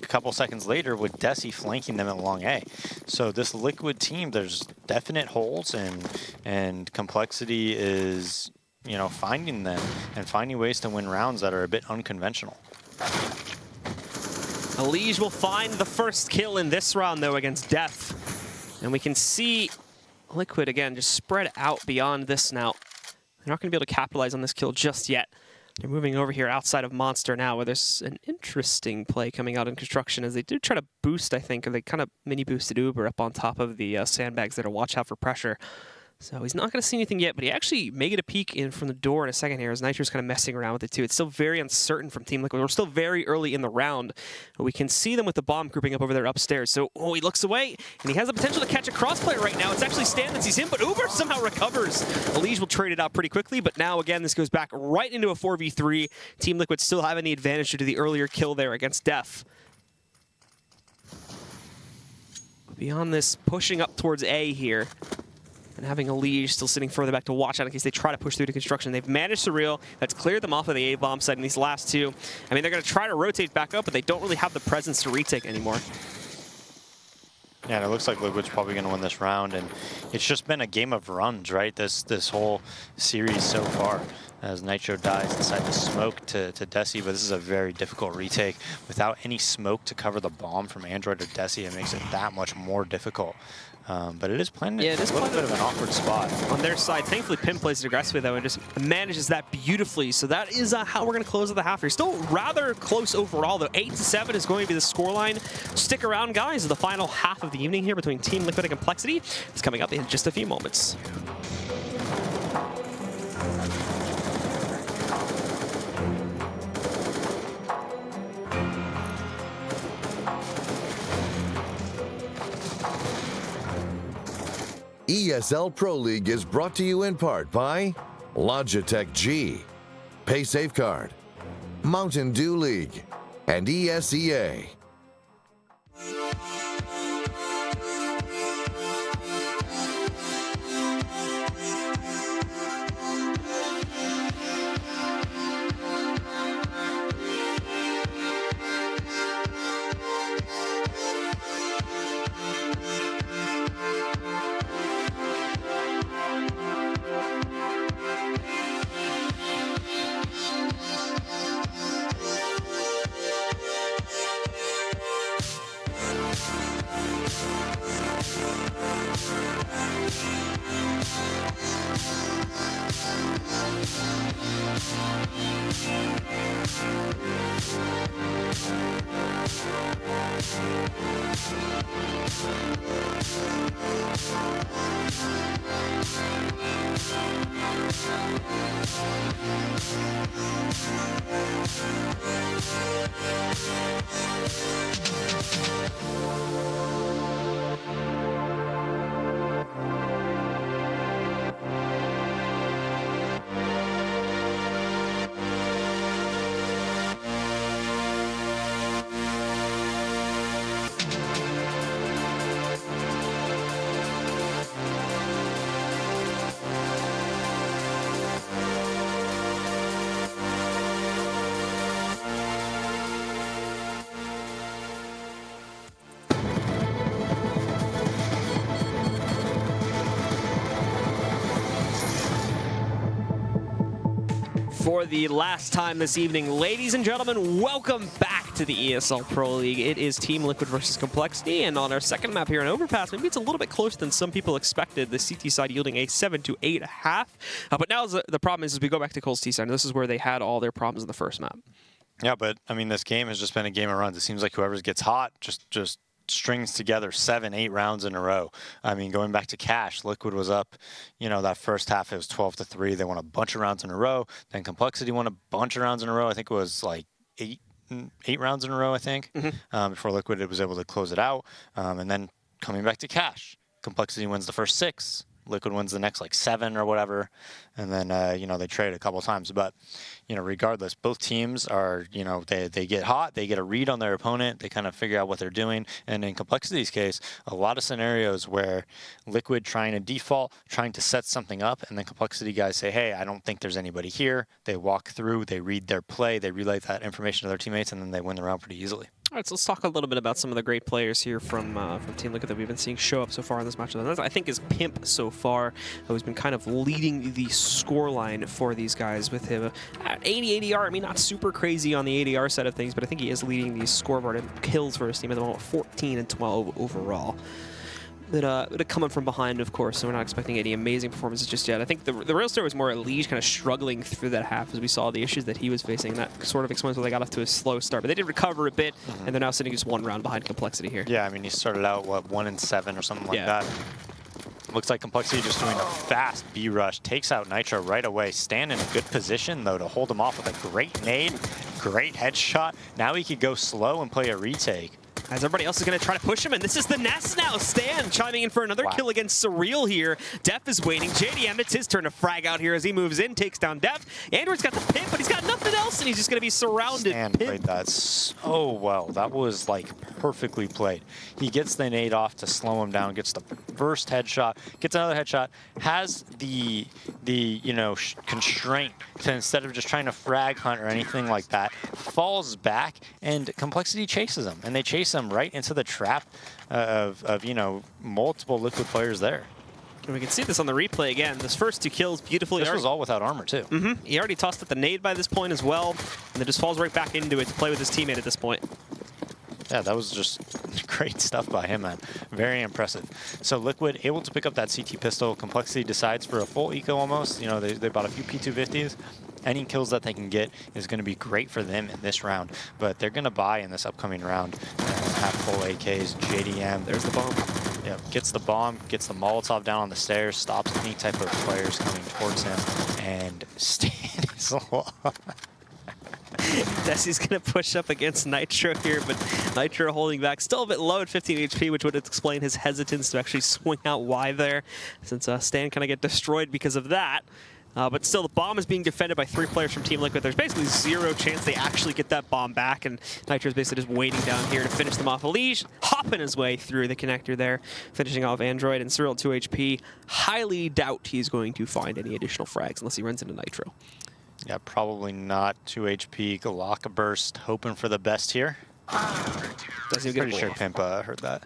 couple seconds later with Desi flanking them at long A. So this Liquid team, there's definite holes, and compLexity is, you know, finding them and finding ways to win rounds that are a bit unconventional. Elige will find the first kill in this round, though, against Def. And we can see Liquid, again, just spread out beyond this now. They're not going to be able to capitalize on this kill just yet. They're moving over here outside of Monster now, where there's an interesting play coming out in construction as they did try to boost, I think, or they kind of mini-boosted Uber up on top of the sandbags there to watch out for pressure. So he's not going to see anything yet, but he actually may get a peek in from the door in a second here as Nitro's kind of messing around with it too. It's still very uncertain from Team Liquid. We're still very early in the round. But we can see them with the bomb grouping up over there upstairs. So, oh, he looks away, and he has the potential to catch a crossplayer right now. It's actually Stan that sees him, but Uber somehow recovers. Elige will trade it out pretty quickly, but now, again, this goes back right into a 4v3. Team Liquid still having the advantage due to the earlier kill there against Def. Beyond this, pushing up towards A here. And having Elige still sitting further back to watch out in case they try to push through to construction. They've managed Surreal. That's cleared them off of the A-bomb side in these last 2. I mean, they're going to try to rotate back up, but they don't really have the presence to retake anymore. Yeah, and it looks like Liquid's probably going to win this round, and it's just been a game of runs, right? This whole series so far, as Nitro dies inside the smoke to Desi, but this is a very difficult retake. Without any smoke to cover the bomb from Android or Desi, it makes it that much more difficult. But it is planted a little bit of an awkward spot. On their side, thankfully, Pim plays it aggressively, though, and just manages that beautifully. So that is how we're going to close out the half here. Still rather close overall, though. 8-7 is going to be the scoreline. Stick around, guys. The final half of the evening here between Team Liquid and compLexity is coming up in just a few moments. ESL Pro League is brought to you in part by Logitech G, Pay Safeguard, Mountain Dew League, and ESEA. for the last time this evening. Ladies and gentlemen, welcome back to the ESL Pro League. It is Team Liquid versus compLexity, and on our second map here in Overpass, maybe it's a little bit closer than some people expected. The CT side yielding a 7-8.5. But now the problem is we go back to Cole's T side, and this is where they had all their problems in the first map. Yeah, but I mean, this game has just been a game of runs. It seems like whoever gets hot just strings together 7-8 rounds in a row. I mean, going back to Cash, Liquid was up, that first half it was 12-3. They won a bunch of rounds in a row. Then compLexity won a bunch of rounds in a row. I think it was like eight rounds in a row, I think, before Liquid was able to close it out. And then coming back to Cash, compLexity wins the first 6. Liquid wins the next like 7 or whatever, and then they trade a couple times. But regardless, both teams are they get hot, they get a read on their opponent, they kind of figure out what they're doing. And in compLexity's case, a lot of scenarios where Liquid trying to default, trying to set something up, and then compLexity guys say, hey, I don't think there's anybody here. They walk through, they read their play, they relay that information to their teammates, and then they win the round pretty easily. All right, so let's talk a little bit about some of the great players here from Team Liquid that we've been seeing show up so far in this match. I think is Pimp so far, who's been kind of leading the scoreline for these guys with him. 80 ADR, I mean, not super crazy on the ADR side of things, but I think he is leading the scoreboard and kills for his team at the moment, 14 and 12 overall. But coming from behind, of course, so we're not expecting any amazing performances just yet. I think the real story was more Lige kind of struggling through that half as we saw the issues that he was facing. That sort of explains why they got off to a slow start. But they did recover a bit, and they're now sitting just 1 round behind compLexity here. Yeah, I mean, he started out, 1-7 or something like that. Looks like compLexity just doing a fast B rush, takes out Nitro right away. Stan in a good position, though, to hold him off with a great nade, great headshot. Now he could go slow and play a retake. As everybody else is going to try to push him, and this is the nest now. Stan chiming in for another kill against Surreal here. Def is waiting. JDM, it's his turn to frag out here as he moves in, takes down Def. Android's got the pimp, but he's got nothing else, and he's just going to be surrounded. Stan played that so well. That was, perfectly played. He gets the nade off to slow him down, gets the first headshot, gets another headshot, has the constraint to, instead of just trying to frag hunt or anything like that, falls back, and compLexity chases him, and they chase him right into the trap of multiple Liquid players there. And we can see this on the replay again. This first 2 kills beautifully. This was all without armor, too. He already tossed up the nade by this point as well, and then just falls right back into it to play with his teammate at this point. Yeah, that was just great stuff by him, man. Very impressive. So Liquid able to pick up that CT pistol. compLexity decides for a full eco almost. They bought a few P250s. Any kills that they can get is going to be great for them in this round, but they're going to buy in this upcoming round. Have full AKs, JDM. There's the bomb. Yeah, gets the bomb, gets the Molotov down on the stairs, stops any type of players coming towards him, and Stan is alive. Desi's going to push up against Nitro here, but Nitro holding back. Still a bit low at 15 HP, which would explain his hesitance to actually swing out wide there, since Stan kind of get destroyed because of that. But still, the bomb is being defended by 3 players from Team Liquid. There's basically 0 chance they actually get that bomb back, and Nitro's basically just waiting down here to finish them off. Lige hopping his way through the connector there, finishing off Android, and Surreal 2 HP. Highly doubt he's going to find any additional frags unless he runs into Nitro. Yeah, probably not 2 HP. Galaka burst, hoping for the best here. Doesn't even Pretty sure Pimp heard that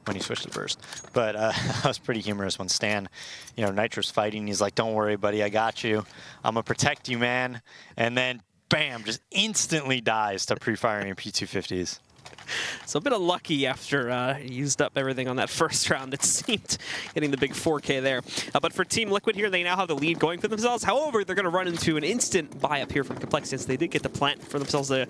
when he switched to burst. But that was pretty humorous when Stan, Nitro's fighting. He's like, don't worry, buddy, I got you. I'm going to protect you, man. And then, bam, just instantly dies to pre-firing P250s. So a bit of lucky after he used up everything on that first round, it seemed, getting the big 4K there. But for Team Liquid here, they now have the lead going for themselves. However, they're going to run into an instant buy up here from compLexity, since they did get the plant for themselves to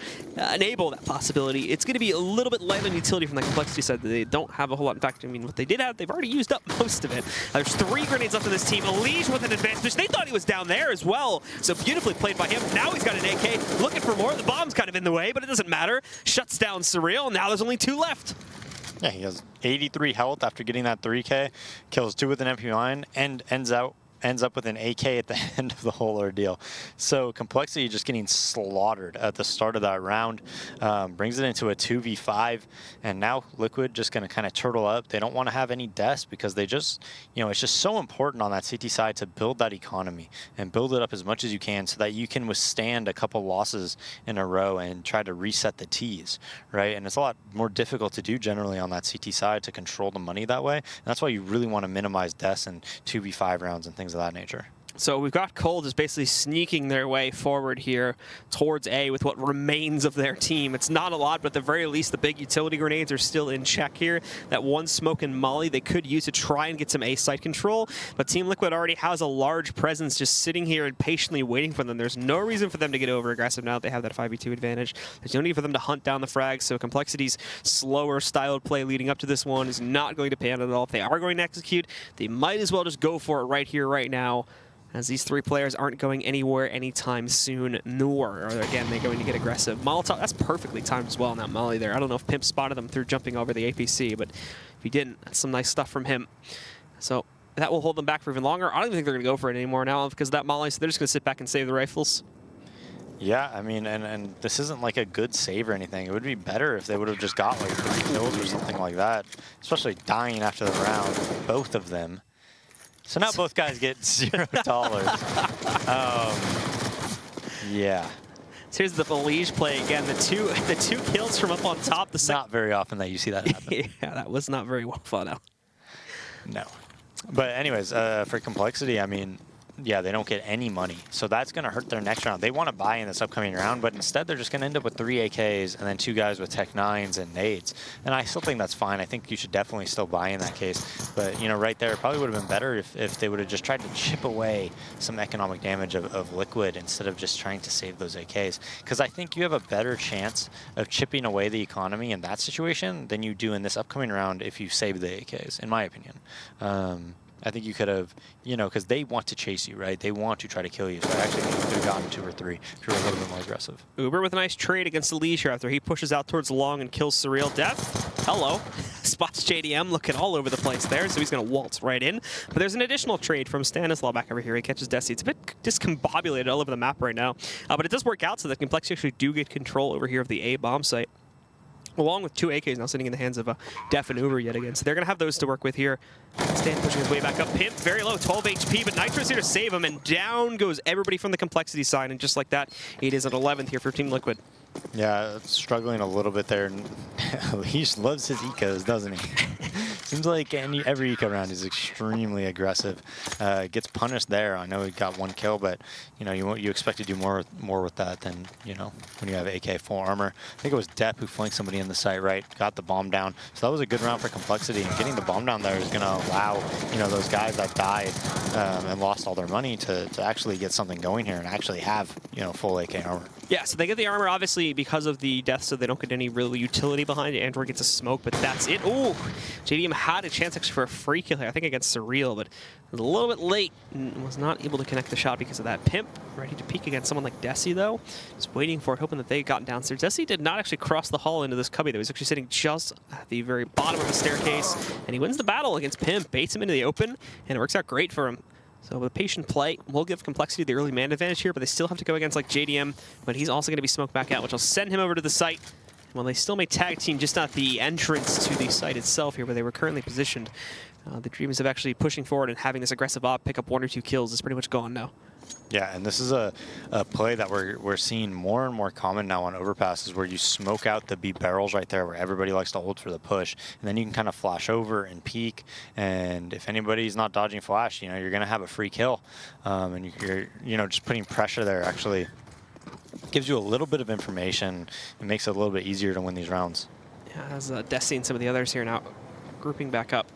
enable that possibility. It's going to be a little bit light on utility from the compLexity side. They don't have a whole lot. In fact, I mean, what they did have, they've already used up most of it. There's 3 grenades left in this team. Lige with an advantage. They thought he was down there as well. So beautifully played by him. Now he's got an AK, looking for more. The bomb's kind of in the way, but it doesn't matter. Shuts down Surreal. Now there's only 2 left. Yeah, he has 83 health after getting that 3K, kills 2 with an MP9, and ends up with an AK at the end of the whole ordeal. So compLexity just getting slaughtered at the start of that round, brings it into a 2v5, and now Liquid just going to kind of turtle up. They don't want to have any deaths because they just, it's just so important on that CT side to build that economy and build it up as much as you can so that you can withstand a couple losses in a row and try to reset the Ts, right? And it's a lot more difficult to do generally on that CT side to control the money that way. And that's why you really want to minimize deaths in 2v5 rounds and things of that nature. So we've got Cold just basically sneaking their way forward here towards A with what remains of their team. It's not a lot, but at the very least, the big utility grenades are still in check here. That one smoke and molly they could use to try and get some A site control, but Team Liquid already has a large presence just sitting here and patiently waiting for them. There's no reason for them to get over aggressive now that they have that 5v2 advantage. There's no need for them to hunt down the frags, so complexity's slower styled play leading up to this one is not going to pan at all. If they are going to execute, they might as well just go for it right here, right now, as these three players aren't going anywhere anytime soon, nor are, again, they going to get aggressive. Molotov, that's perfectly timed as well, not Molly there. I don't know if Pimp spotted them through jumping over the APC, but if he didn't, that's some nice stuff from him. So that will hold them back for even longer. I don't even think they're going to go for it anymore now because of that Molly, so they're just going to sit back and save the rifles. Yeah, I mean, and this isn't like a good save or anything. It would be better if they would have just got like 3 kills or something like that, especially dying after the round, both of them. So now both guys get $0. Yeah. So here's the Belige play again. The two kills from up on top. Not very often that you see that happen. Yeah, that was not very well thought out. No. But anyways, for compLexity, I mean, yeah, they don't get any money. So that's going to hurt their next round. They want to buy in this upcoming round, but instead they're just going to end up with 3 AKs and then 2 guys with Tech 9s and nades. And I still think that's fine. I think you should definitely still buy in that case. But, you know, right there, it probably would have been better if they would have just tried to chip away some economic damage of Liquid instead of just trying to save those AKs. Because I think you have a better chance of chipping away the economy in that situation than you do in this upcoming round if you save the AKs, in my opinion. I think you could have, you know, because they want to chase you, right? They want to try to kill you. So I actually think you could have gotten 2 or 3 if you were a little bit more aggressive. Uber with a nice trade against the Leash here after he pushes out towards long and kills Surreal. Death, hello. Spots JDM looking all over the place there, so he's going to waltz right in. But there's an additional trade from Stanislaw back over here. He catches Desi. It's a bit discombobulated all over the map right now. But it does work out so that compLexity actually do get control over here of the A bomb site, along with 2 AKs now sitting in the hands of Def and Uber yet again. So they're going to have those to work with here. Stan pushing his way back up. Pimp, very low, 12 HP, but Nitro's here to save him, and down goes everybody from the compLexity side, and just like that, it is an 11th here for Team Liquid. Yeah, struggling a little bit there. He loves his ecos, doesn't he? Seems like every eco round is extremely aggressive. Gets punished there. I know he got 1 kill, but you know you expect to do more with that than when you have AK full armor. I think it was Depp who flanked somebody in the site right, got the bomb down. So that was a good round for compLexity, and getting the bomb down there is going to allow those guys that died and lost all their money to actually get something going here and actually have full AK armor. Yeah, so they get the armor, obviously, because of the death, so they don't get any real utility behind it. Android gets a smoke, but that's it. Ooh, JDM had a chance actually for a free kill here, I think against Surreal, but was a little bit late and was not able to connect the shot because of that. Pimp ready to peek against someone like Desi, though. Just waiting for it, hoping that they had gotten downstairs. Desi did not actually cross the hall into this cubby, though. He's actually sitting just at the very bottom of the staircase, and he wins the battle against Pimp, baits him into the open, and it works out great for him. So with patient play, we'll give compLexity the early man advantage here, but they still have to go against like JDM, but he's also going to be smoked back out, which will send him over to the site. Well, they still may tag team, just not the entrance to the site itself here, where they were currently positioned. The dreams of actually pushing forward and having this aggressive op pick up 1 or 2 kills is pretty much gone now. Yeah, and this is a play that we're seeing more and more common now on overpasses, where you smoke out the B barrels right there where everybody likes to hold for the push, and then you can kind of flash over and peek, and if anybody's not dodging flash, you're going to have a free kill, and you're just putting pressure there actually gives you a little bit of information. It makes it a little bit easier to win these rounds. Yeah, as Desi and some of the others here now grouping back up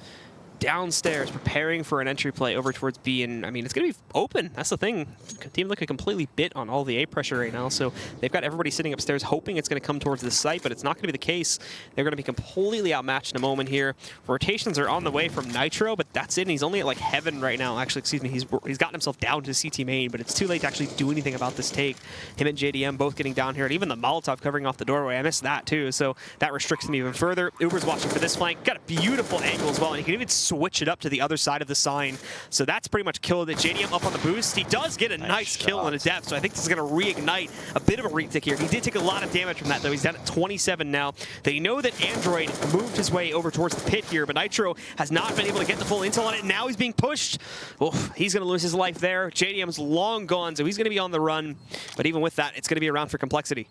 downstairs, preparing for an entry play over towards B, and I mean, it's going to be open. That's the thing. Team Liquid completely bit on all the A pressure right now, so they've got everybody sitting upstairs hoping it's going to come towards the site, but it's not going to be the case. They're going to be completely outmatched in a moment here. Rotations are on the way from Nitro, but that's it, and he's only at like heaven right now. Actually, excuse me, he's gotten himself down to CT main, but it's too late to actually do anything about this take. Him and JDM both getting down here, and even the Molotov covering off the doorway. I missed that too, so that restricts me even further. Uber's watching for this flank. Got a beautiful angle as well, and he can even switch it up to the other side of the sign. So that's pretty much killed it. JDM up on the boost. He does get a nice kill on a depth, so I think this is going to reignite a bit of a retic here. He did take a lot of damage from that, though. He's down at 27 now. They know that Android moved his way over towards the pit here, but Nitro has not been able to get the full intel on it. Now he's being pushed. Oof, he's going to lose his life there. JDM's long gone, so he's going to be on the run. But even with that, it's going to be a round for compLexity.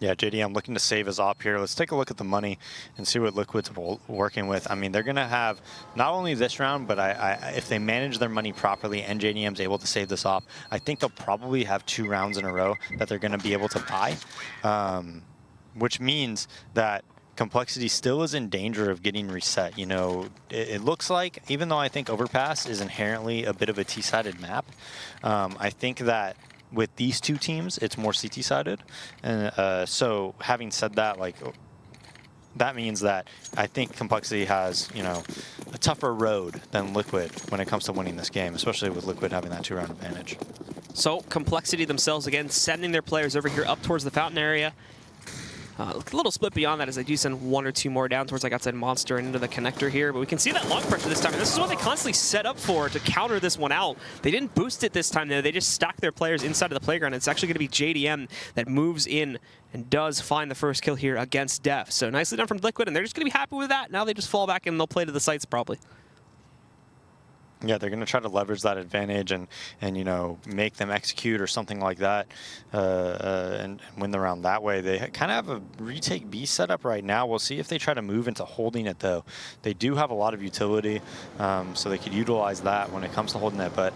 Yeah, JDM looking to save his op here. Let's take a look at the money and see what Liquid's working with. I mean, they're going to have not only this round, but if they manage their money properly and JDM's able to save this op, I think they'll probably have 2 rounds in a row that they're going to be able to buy, which means that compLexity still is in danger of getting reset. You know, it looks like, even though I think Overpass is inherently a bit of a T-sided map, I think that with these 2 teams, it's more CT-sided. And so having said that, like, that means that I think compLexity has, you know, a tougher road than Liquid when it comes to winning this game, especially with Liquid having that 2-round advantage. So compLexity themselves, again, sending their players over here up towards the fountain area. A little split beyond that as they do send 1 or 2 more down towards like outside Monster and into the connector here. But we can see that long pressure this time. And this is what they constantly set up for to counter this one out. They didn't boost it this time, though. They just stacked their players inside of the playground. It's actually going to be JDM that moves in and does find the first kill here against Def. So nicely done from Liquid, and they're just going to be happy with that. Now they just fall back and they'll play to the sites probably. Yeah, they're going to try to leverage that advantage and you know, make them execute or something like that and win the round that way. They kind of have a retake B setup right now. We'll see if they try to move into holding it, though. They do have a lot of utility, so they could utilize that when it comes to holding it, but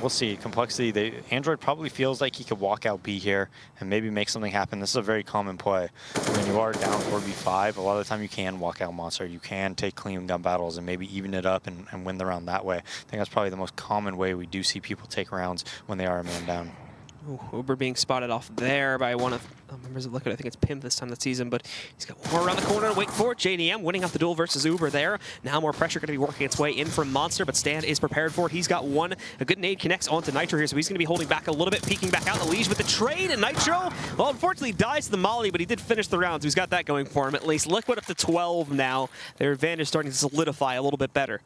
we'll see. compLexity, Android probably feels like he could walk out B here and maybe make something happen. This is a very common play. When you are down 4v5, a lot of the time you can walk out Monster. You can take clean gun battles and maybe even it up and win the round that way. I think that's probably the most common way we do see people take rounds when they are a man down. Ooh, Uber being spotted off there by one of members of Liquid. I think it's Pimp this time this season, but he's got more around the corner. Wait for it. JDM winning out the duel versus Uber there. Now more pressure going to be working its way in from Monster, but Stan is prepared for it. He's got one. A good nade connects onto Nitro here, so he's going to be holding back a little bit, peeking back out. Elige with the trade, and Nitro, well, unfortunately dies to the molly, but he did finish the round, so he's got that going for him at least. Liquid up to 12 now. Their advantage starting to solidify a little bit better.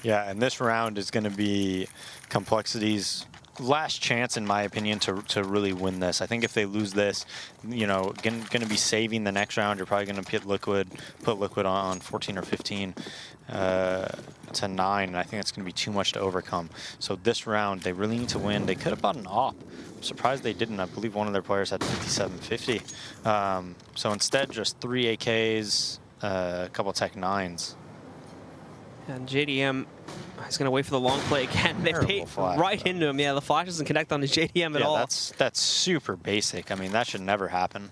Yeah, and this round is going to be compLexity's last chance, in my opinion, to really win this. I think if they lose this, you know, going to be saving the next round. You're probably going to put Liquid on 14 or 15 to 9, and I think that's going to be too much to overcome. So this round, they really need to win. They could have bought an op. I'm surprised they didn't. I believe one of their players had 5750. So instead, just 3 AKs, a couple Tech 9s. And JDM is going to wait for the long play again. They pay right into him. Yeah, the flash doesn't connect on the JDM at all. That's super basic. I mean, that should never happen.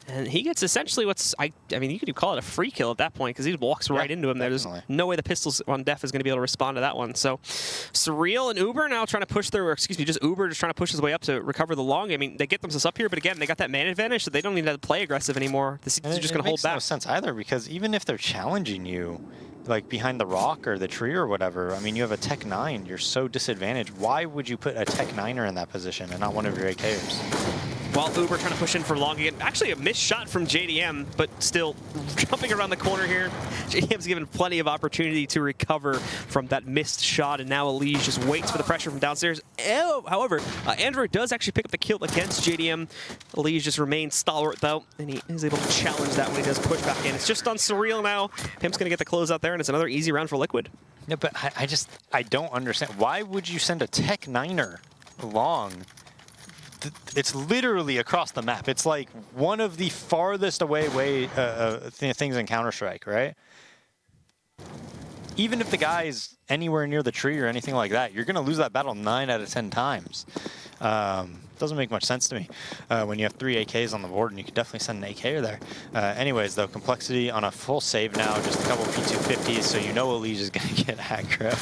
And he gets essentially what's, I mean, you could call it a free kill at that point because he walks right into him. There's no way the pistols on Def is going to be able to respond to that one. So Surreal and Uber now trying to push their, or excuse me, just Uber just trying to push his way up to recover the long. I mean, they get themselves up here, but again, they got that man advantage, so they don't need to play aggressive anymore. The CTs are just going to hold back. It makes no sense either, because even if they're challenging you, like behind the rock or the tree or whatever, I mean, you have a Tech 9, you're so disadvantaged. Why would you put a Tech 9er in that position and not one of your AKers? While Uber trying to push in for long again. Actually, a missed shot from JDM, but still jumping around the corner here. JDM's given plenty of opportunity to recover from that missed shot, and now Elige just waits for the pressure from downstairs. However, Android does actually pick up the kill against JDM. Elige just remains stalwart, though, and he is able to challenge that when he does push back in. It's just on Surreal now. Pimp's going to get the close out there, and it's another easy round for Liquid. Yeah, but I don't understand. Why would you send a Tech 9er long? It's literally across the map. It's like one of the farthest away things in Counter-Strike, right? Even if the guy's anywhere near the tree or anything like that, you're going to lose that battle 9 out of 10 times. Doesn't make much sense to me when you have 3 AKs on the board, and you could definitely send an AKer there. Anyways, though, compLexity on a full save now, just a couple P250s, so you know Elige is going to get aggro.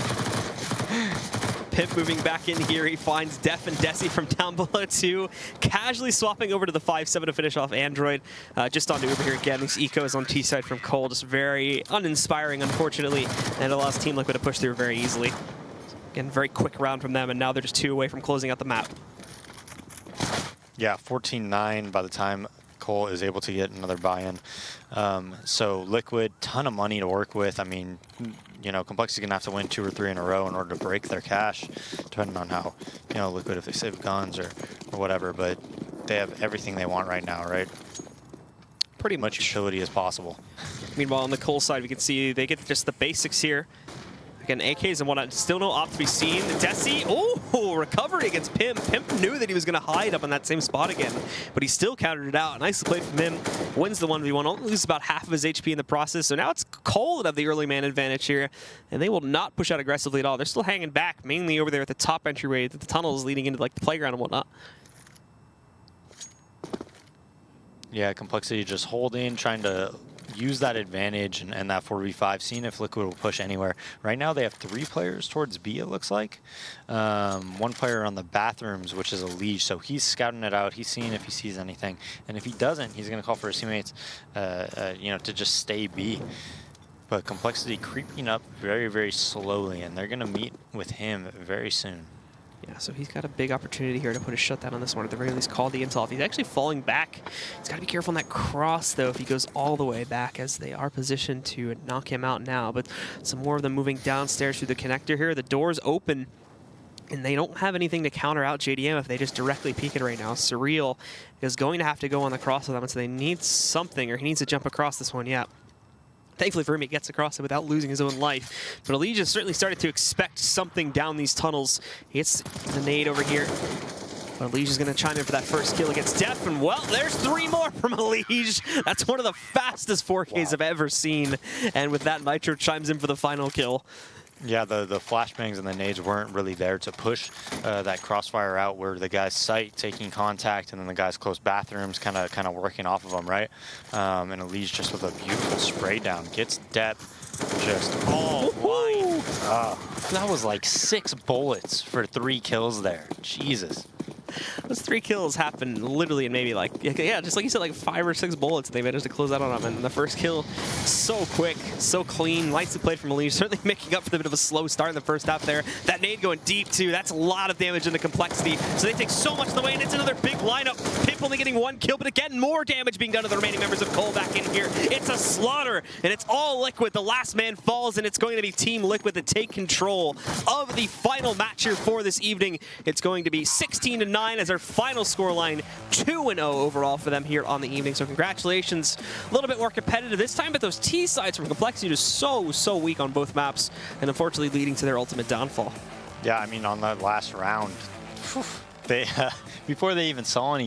Pip moving back in here. He finds Def and Desi from down below too. Casually swapping over to the 5-7 to finish off Android. Just onto Uber here again. These ecos on T-side from Cole. Just very uninspiring, unfortunately. And it allows Team Liquid to push through very easily. Again, very quick round from them, and now they're just 2 away from closing out the map. Yeah, 14-9 by the time Cole is able to get another buy-in. So Liquid, ton of money to work with. I mean, you know, compLexity's gonna have to win 2 or 3 in a row in order to break their cash, depending on how, you know, Liquid, if they save guns or whatever. But they have everything they want right now, right? Pretty much utility as possible. Meanwhile, on the Cole side, we can see they get just the basics here. Again, AKs and whatnot. Still no op to be seen. Desi, oh, recovery against Pimp. Pimp knew that he was going to hide up in that same spot again, but he still countered it out. Nice play from him. Wins the 1v1. Only loses about half of his HP in the process. So now it's Cole that have the early man advantage here, and they will not push out aggressively at all. They're still hanging back, mainly over there at the top entryway, the tunnels leading into like the playground and whatnot. Yeah, compLexity just holding, trying to use that advantage and that 4v5, seeing if Liquid will push anywhere. Right now they have 3 players towards B, it looks like. 1 player on the bathrooms, which is a Liege, so he's scouting it out. He's seeing if he sees anything. And if he doesn't, he's going to call for his teammates you know, to just stay B. But compLexity creeping up very, very slowly, and they're going to meet with him very soon. Yeah, so he's got a big opportunity here to put a shutdown on this one. At the very least, call the intel. If he's actually falling back, he's got to be careful on that cross, though, if he goes all the way back, as they are positioned to knock him out now. But some more of them moving downstairs through the connector here. The door's open, and they don't have anything to counter out JDM if they just directly peek it right now. Surreal is going to have to go on the cross with them, so they need something, or he needs to jump across this one, yeah. Thankfully for him, he gets across it without losing his own life. But Allegiant certainly started to expect something down these tunnels. He hits the nade over here. But Allegiant's going to chime in for that first kill against Def. And, well, there's 3 more from Allegiant. That's one of the fastest 4Ks I've ever seen. And with that, Nitro chimes in for the final kill. Yeah, the flashbangs and the nades weren't really there to push that crossfire out where the guy's sight taking contact and then the guy's close bathrooms kind of working off of them, right? And Elise just with a beautiful spray down gets depth just all blind. That was like 6 bullets for 3 kills there. Jesus. Those 3 kills happened literally in maybe like, yeah, just like you said, like 5 or 6 bullets. They managed to close out on him. And the first kill, so quick, so clean. Nicely played from Elise, certainly making up for the bit of a slow start in the first half there. That nade going deep too. That's a lot of damage into compLexity. So they take so much of the way, and it's another big lineup. Pimp only getting 1 kill, but again, more damage being done to the remaining members of Cole back in here. It's a slaughter, and it's all Liquid. The last man falls, and it's going to be Team Liquid that take control of the final match here for this evening. It's going to be 16-9 as our final scoreline, 2-0 overall for them here on the evening. So congratulations. A little bit more competitive this time, but those T sides from compLexity are so weak on both maps, and unfortunately leading to their ultimate downfall. Yeah, I mean, on that last round, they before they even saw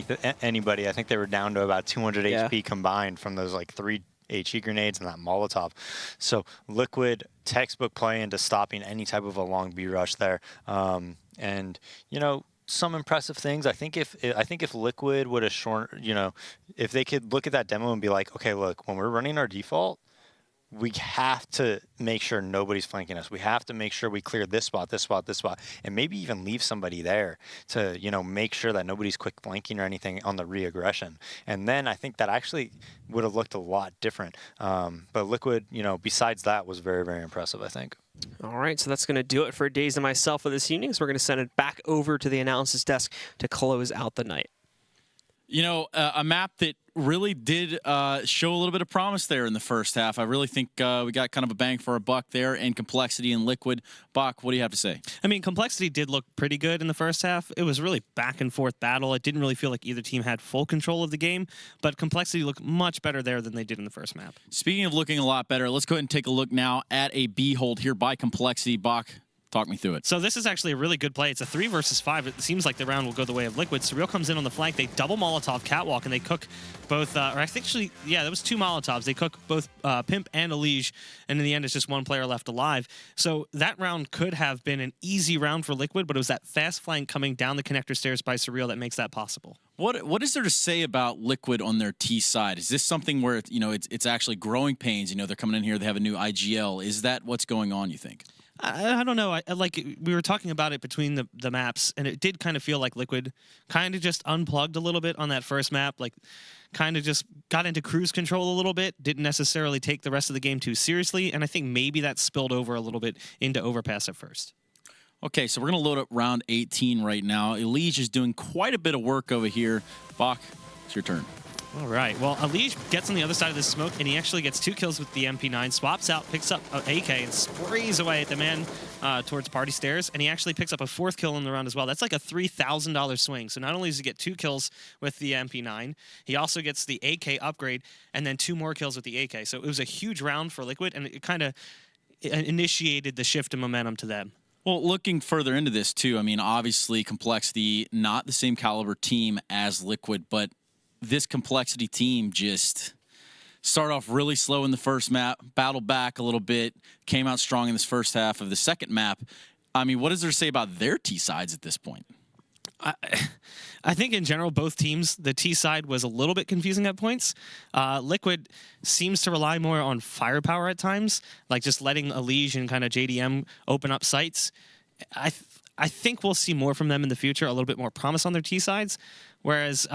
anybody, I think they were down to about 200 HP combined from those like 3 HE grenades and that Molotov. So Liquid textbook play into stopping any type of a long B rush there. And, you know, some impressive things. I think if Liquid would have you know, if they could look at that demo and be like, okay, look, when we're running our default, we have to make sure nobody's flanking us. We have to make sure we clear this spot, this spot, this spot, and maybe even leave somebody there to, you know, make sure that nobody's quick flanking or anything on the re-aggression. And then I think that actually would have looked a lot different. But Liquid, you know, besides that, was very, very impressive, I think. All right, so that's going to do it for Days and myself for this evening. So we're going to send it back over to the analysis desk to close out the night. You know, a map that really did show a little bit of promise there in the first half. I really think we got kind of a bang for a buck there, and compLexity and Liquid. Bach, what do you have to say? I mean, compLexity did look pretty good in the first half. It was really back and forth battle. It didn't really feel like either team had full control of the game, but compLexity looked much better there than they did in the first map. Speaking of looking a lot better, let's go ahead and take a look now at a B hold here by compLexity. Bach, talk me through it. So this is actually a really good play. It's a 3 versus 5. It seems like the round will go the way of Liquid. Surreal comes in on the flank. They double Molotov catwalk, and they cook both, or actually, yeah, that was 2 Molotovs. They cook both Pimp and Elige, and in the end, it's just 1 player left alive. So that round could have been an easy round for Liquid, but it was that fast flank coming down the connector stairs by Surreal that makes that possible. What is there to say about Liquid on their T side? Is this something where, you know, it's actually growing pains? You know, they're coming in here, they have a new IGL. Is that what's going on, you think? I don't know. Like, we were talking about it between the maps, and it did kind of feel like Liquid kind of just unplugged a little bit on that first map. Like, kind of just got into cruise control a little bit, didn't necessarily take the rest of the game too seriously, and I think maybe that spilled over a little bit into Overpass at first. Okay, so we're going to load up round 18 right now. Elige is doing quite a bit of work over here. Bach, it's your turn. All right. Well, Elige gets on the other side of the smoke, and he actually gets 2 kills with the MP9, swaps out, picks up an AK, and sprays away at the man towards party stairs, and he actually picks up a 4th kill in the round as well. That's like a $3,000 swing. So not only does he get 2 kills with the MP9, he also gets the AK upgrade, and then 2 more kills with the AK. So it was a huge round for Liquid, and it kind of... initiated the shift in momentum to them. Well, looking further into this, too, I mean, obviously, compLexity, not the same caliber team as Liquid, but this compLexity team just started off really slow in the first map, battled back a little bit, came out strong in this first half of the second map. I mean, what does there say about their T sides at this point? I think in general, both teams, the T side was a little bit confusing at points. Liquid seems to rely more on firepower at times, like just letting Elige and kind of JDM open up sites. I think we'll see more from them in the future, a little bit more promise on their T sides. Whereas,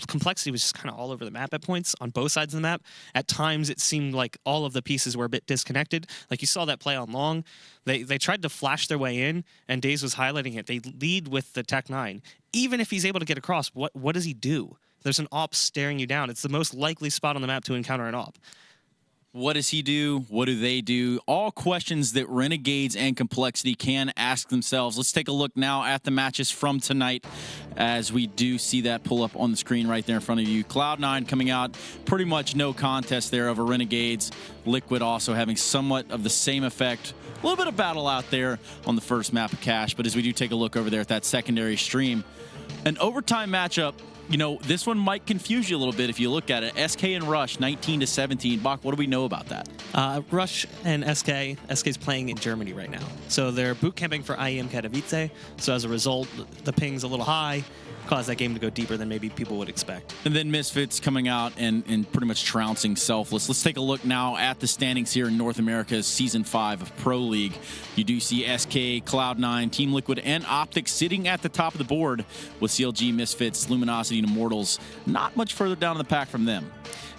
compLexity was just kind of all over the map at points on both sides of the map. At times, it seemed like all of the pieces were a bit disconnected. Like you saw that play on long. They tried to flash their way in, and Daze was highlighting it. They lead with the Tech 9. Even if he's able to get across, what does he do? There's an AWP staring you down. It's the most likely spot on the map to encounter an AWP. What does he do? What do they do? All questions that Renegades and compLexity can ask themselves. Let's take a look now at the matches from tonight as we do see that pull up on the screen right there in front of you. Cloud9 coming out, pretty much no contest there over Renegades. Liquid also having somewhat of the same effect. A little bit of battle out there on the first map of Cash, but as we do take a look over there at that secondary stream, an overtime matchup. You know, this one might confuse you a little bit if you look at it. SK and Rush, 19-17. Bach, what do we know about that? Rush and SK's playing in Germany right now. So they're boot camping for IEM Katowice. So as a result, the ping's a little high, caused that game to go deeper than maybe people would expect. And then Misfits coming out and pretty much trouncing Selfless. Let's take a look now at the standings here in North America's Season 5 of Pro League. You do see SK, Cloud9, Team Liquid, and Optic sitting at the top of the board with CLG, Misfits, Luminosity, and Immortals. Not much further down in the pack from them.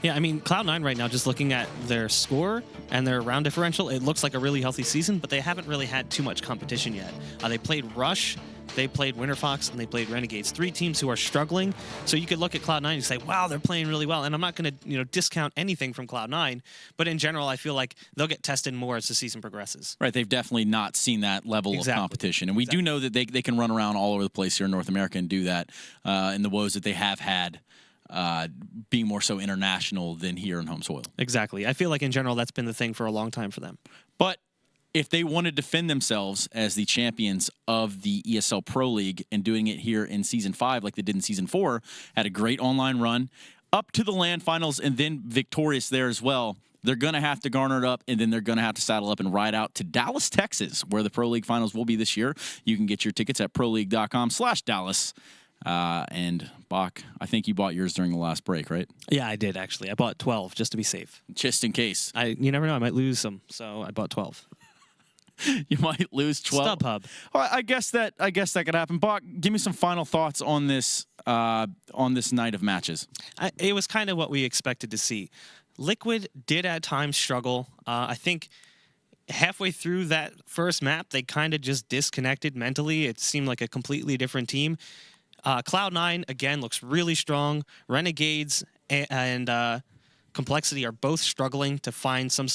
Yeah, I mean, Cloud9 right now, just looking at their score and their round differential, it looks like a really healthy season, but they haven't really had too much competition yet. They played Rush, they played WinterFox, and they played Renegades. 3 teams who are struggling. So you could look at Cloud9 and say, wow, they're playing really well. And I'm not going to discount anything from Cloud9, but in general, I feel like they'll get tested more as the season progresses. Right, they've definitely not seen that level of competition. And we do know that they can run around all over the place here in North America and do that in the woes that they have had. Being more so international than here in home soil. Exactly. I feel like in general that's been the thing for a long time for them. But if they want to defend themselves as the champions of the ESL Pro League and doing it here in Season 5 like they did in Season 4, had a great online run up to the LAN finals and then victorious there as well, they're going to have to garner it up, and then they're going to have to saddle up and ride out to Dallas, Texas, where the Pro League finals will be this year. You can get your tickets at proleague.com/Dallas. And Bach, I think you bought yours during the last break, right? Yeah, I did actually. I bought 12 just to be safe. Just in case. You never know. I might lose some, so I bought 12. You might lose 12. StubHub. All right, I guess that could happen. Bach, give me some final thoughts on this night of matches. It was kind of what we expected to see. Liquid did at times struggle. I think halfway through that first map, they kind of just disconnected mentally. It seemed like a completely different team. Cloud9, again, looks really strong. Renegades and compLexity are both struggling to find some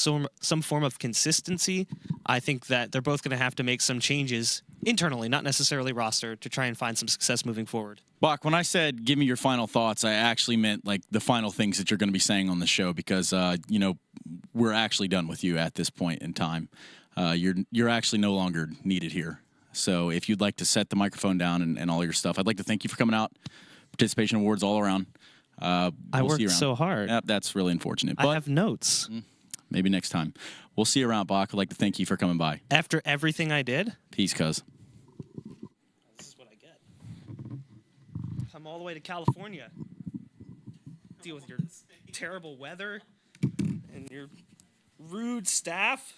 form of consistency. I think that they're both going to have to make some changes internally, not necessarily roster, to try and find some success moving forward. Bach, when I said give me your final thoughts, I actually meant like the final things that you're going to be saying on the show because, we're actually done with you at this point in time. You're actually no longer needed here. So if you'd like to set the microphone down and all your stuff, I'd like to thank you for coming out. Participation awards all around. I worked so hard. That's really unfortunate. I have notes. Maybe next time. We'll see you around, Bach. I'd like to thank you for coming by. After everything I did? Peace, cuz. This is what I get. Come all the way to California. Deal with your terrible weather and your rude staff.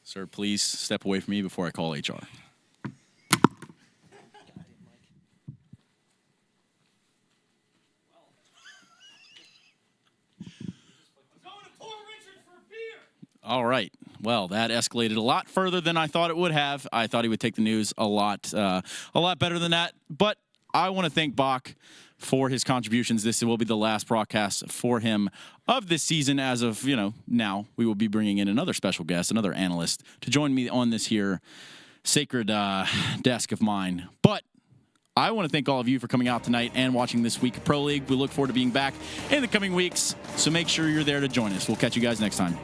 Sir, please step away from me before I call HR. All right. Well, that escalated a lot further than I thought it would have. I thought he would take the news a lot better than that. But I want to thank Bach for his contributions. This will be the last broadcast for him of this season. As of, now we will be bringing in another special guest, another analyst, to join me on this here sacred desk of mine. But I want to thank all of you for coming out tonight and watching this week of Pro League. We look forward to being back in the coming weeks, so make sure you're there to join us. We'll catch you guys next time.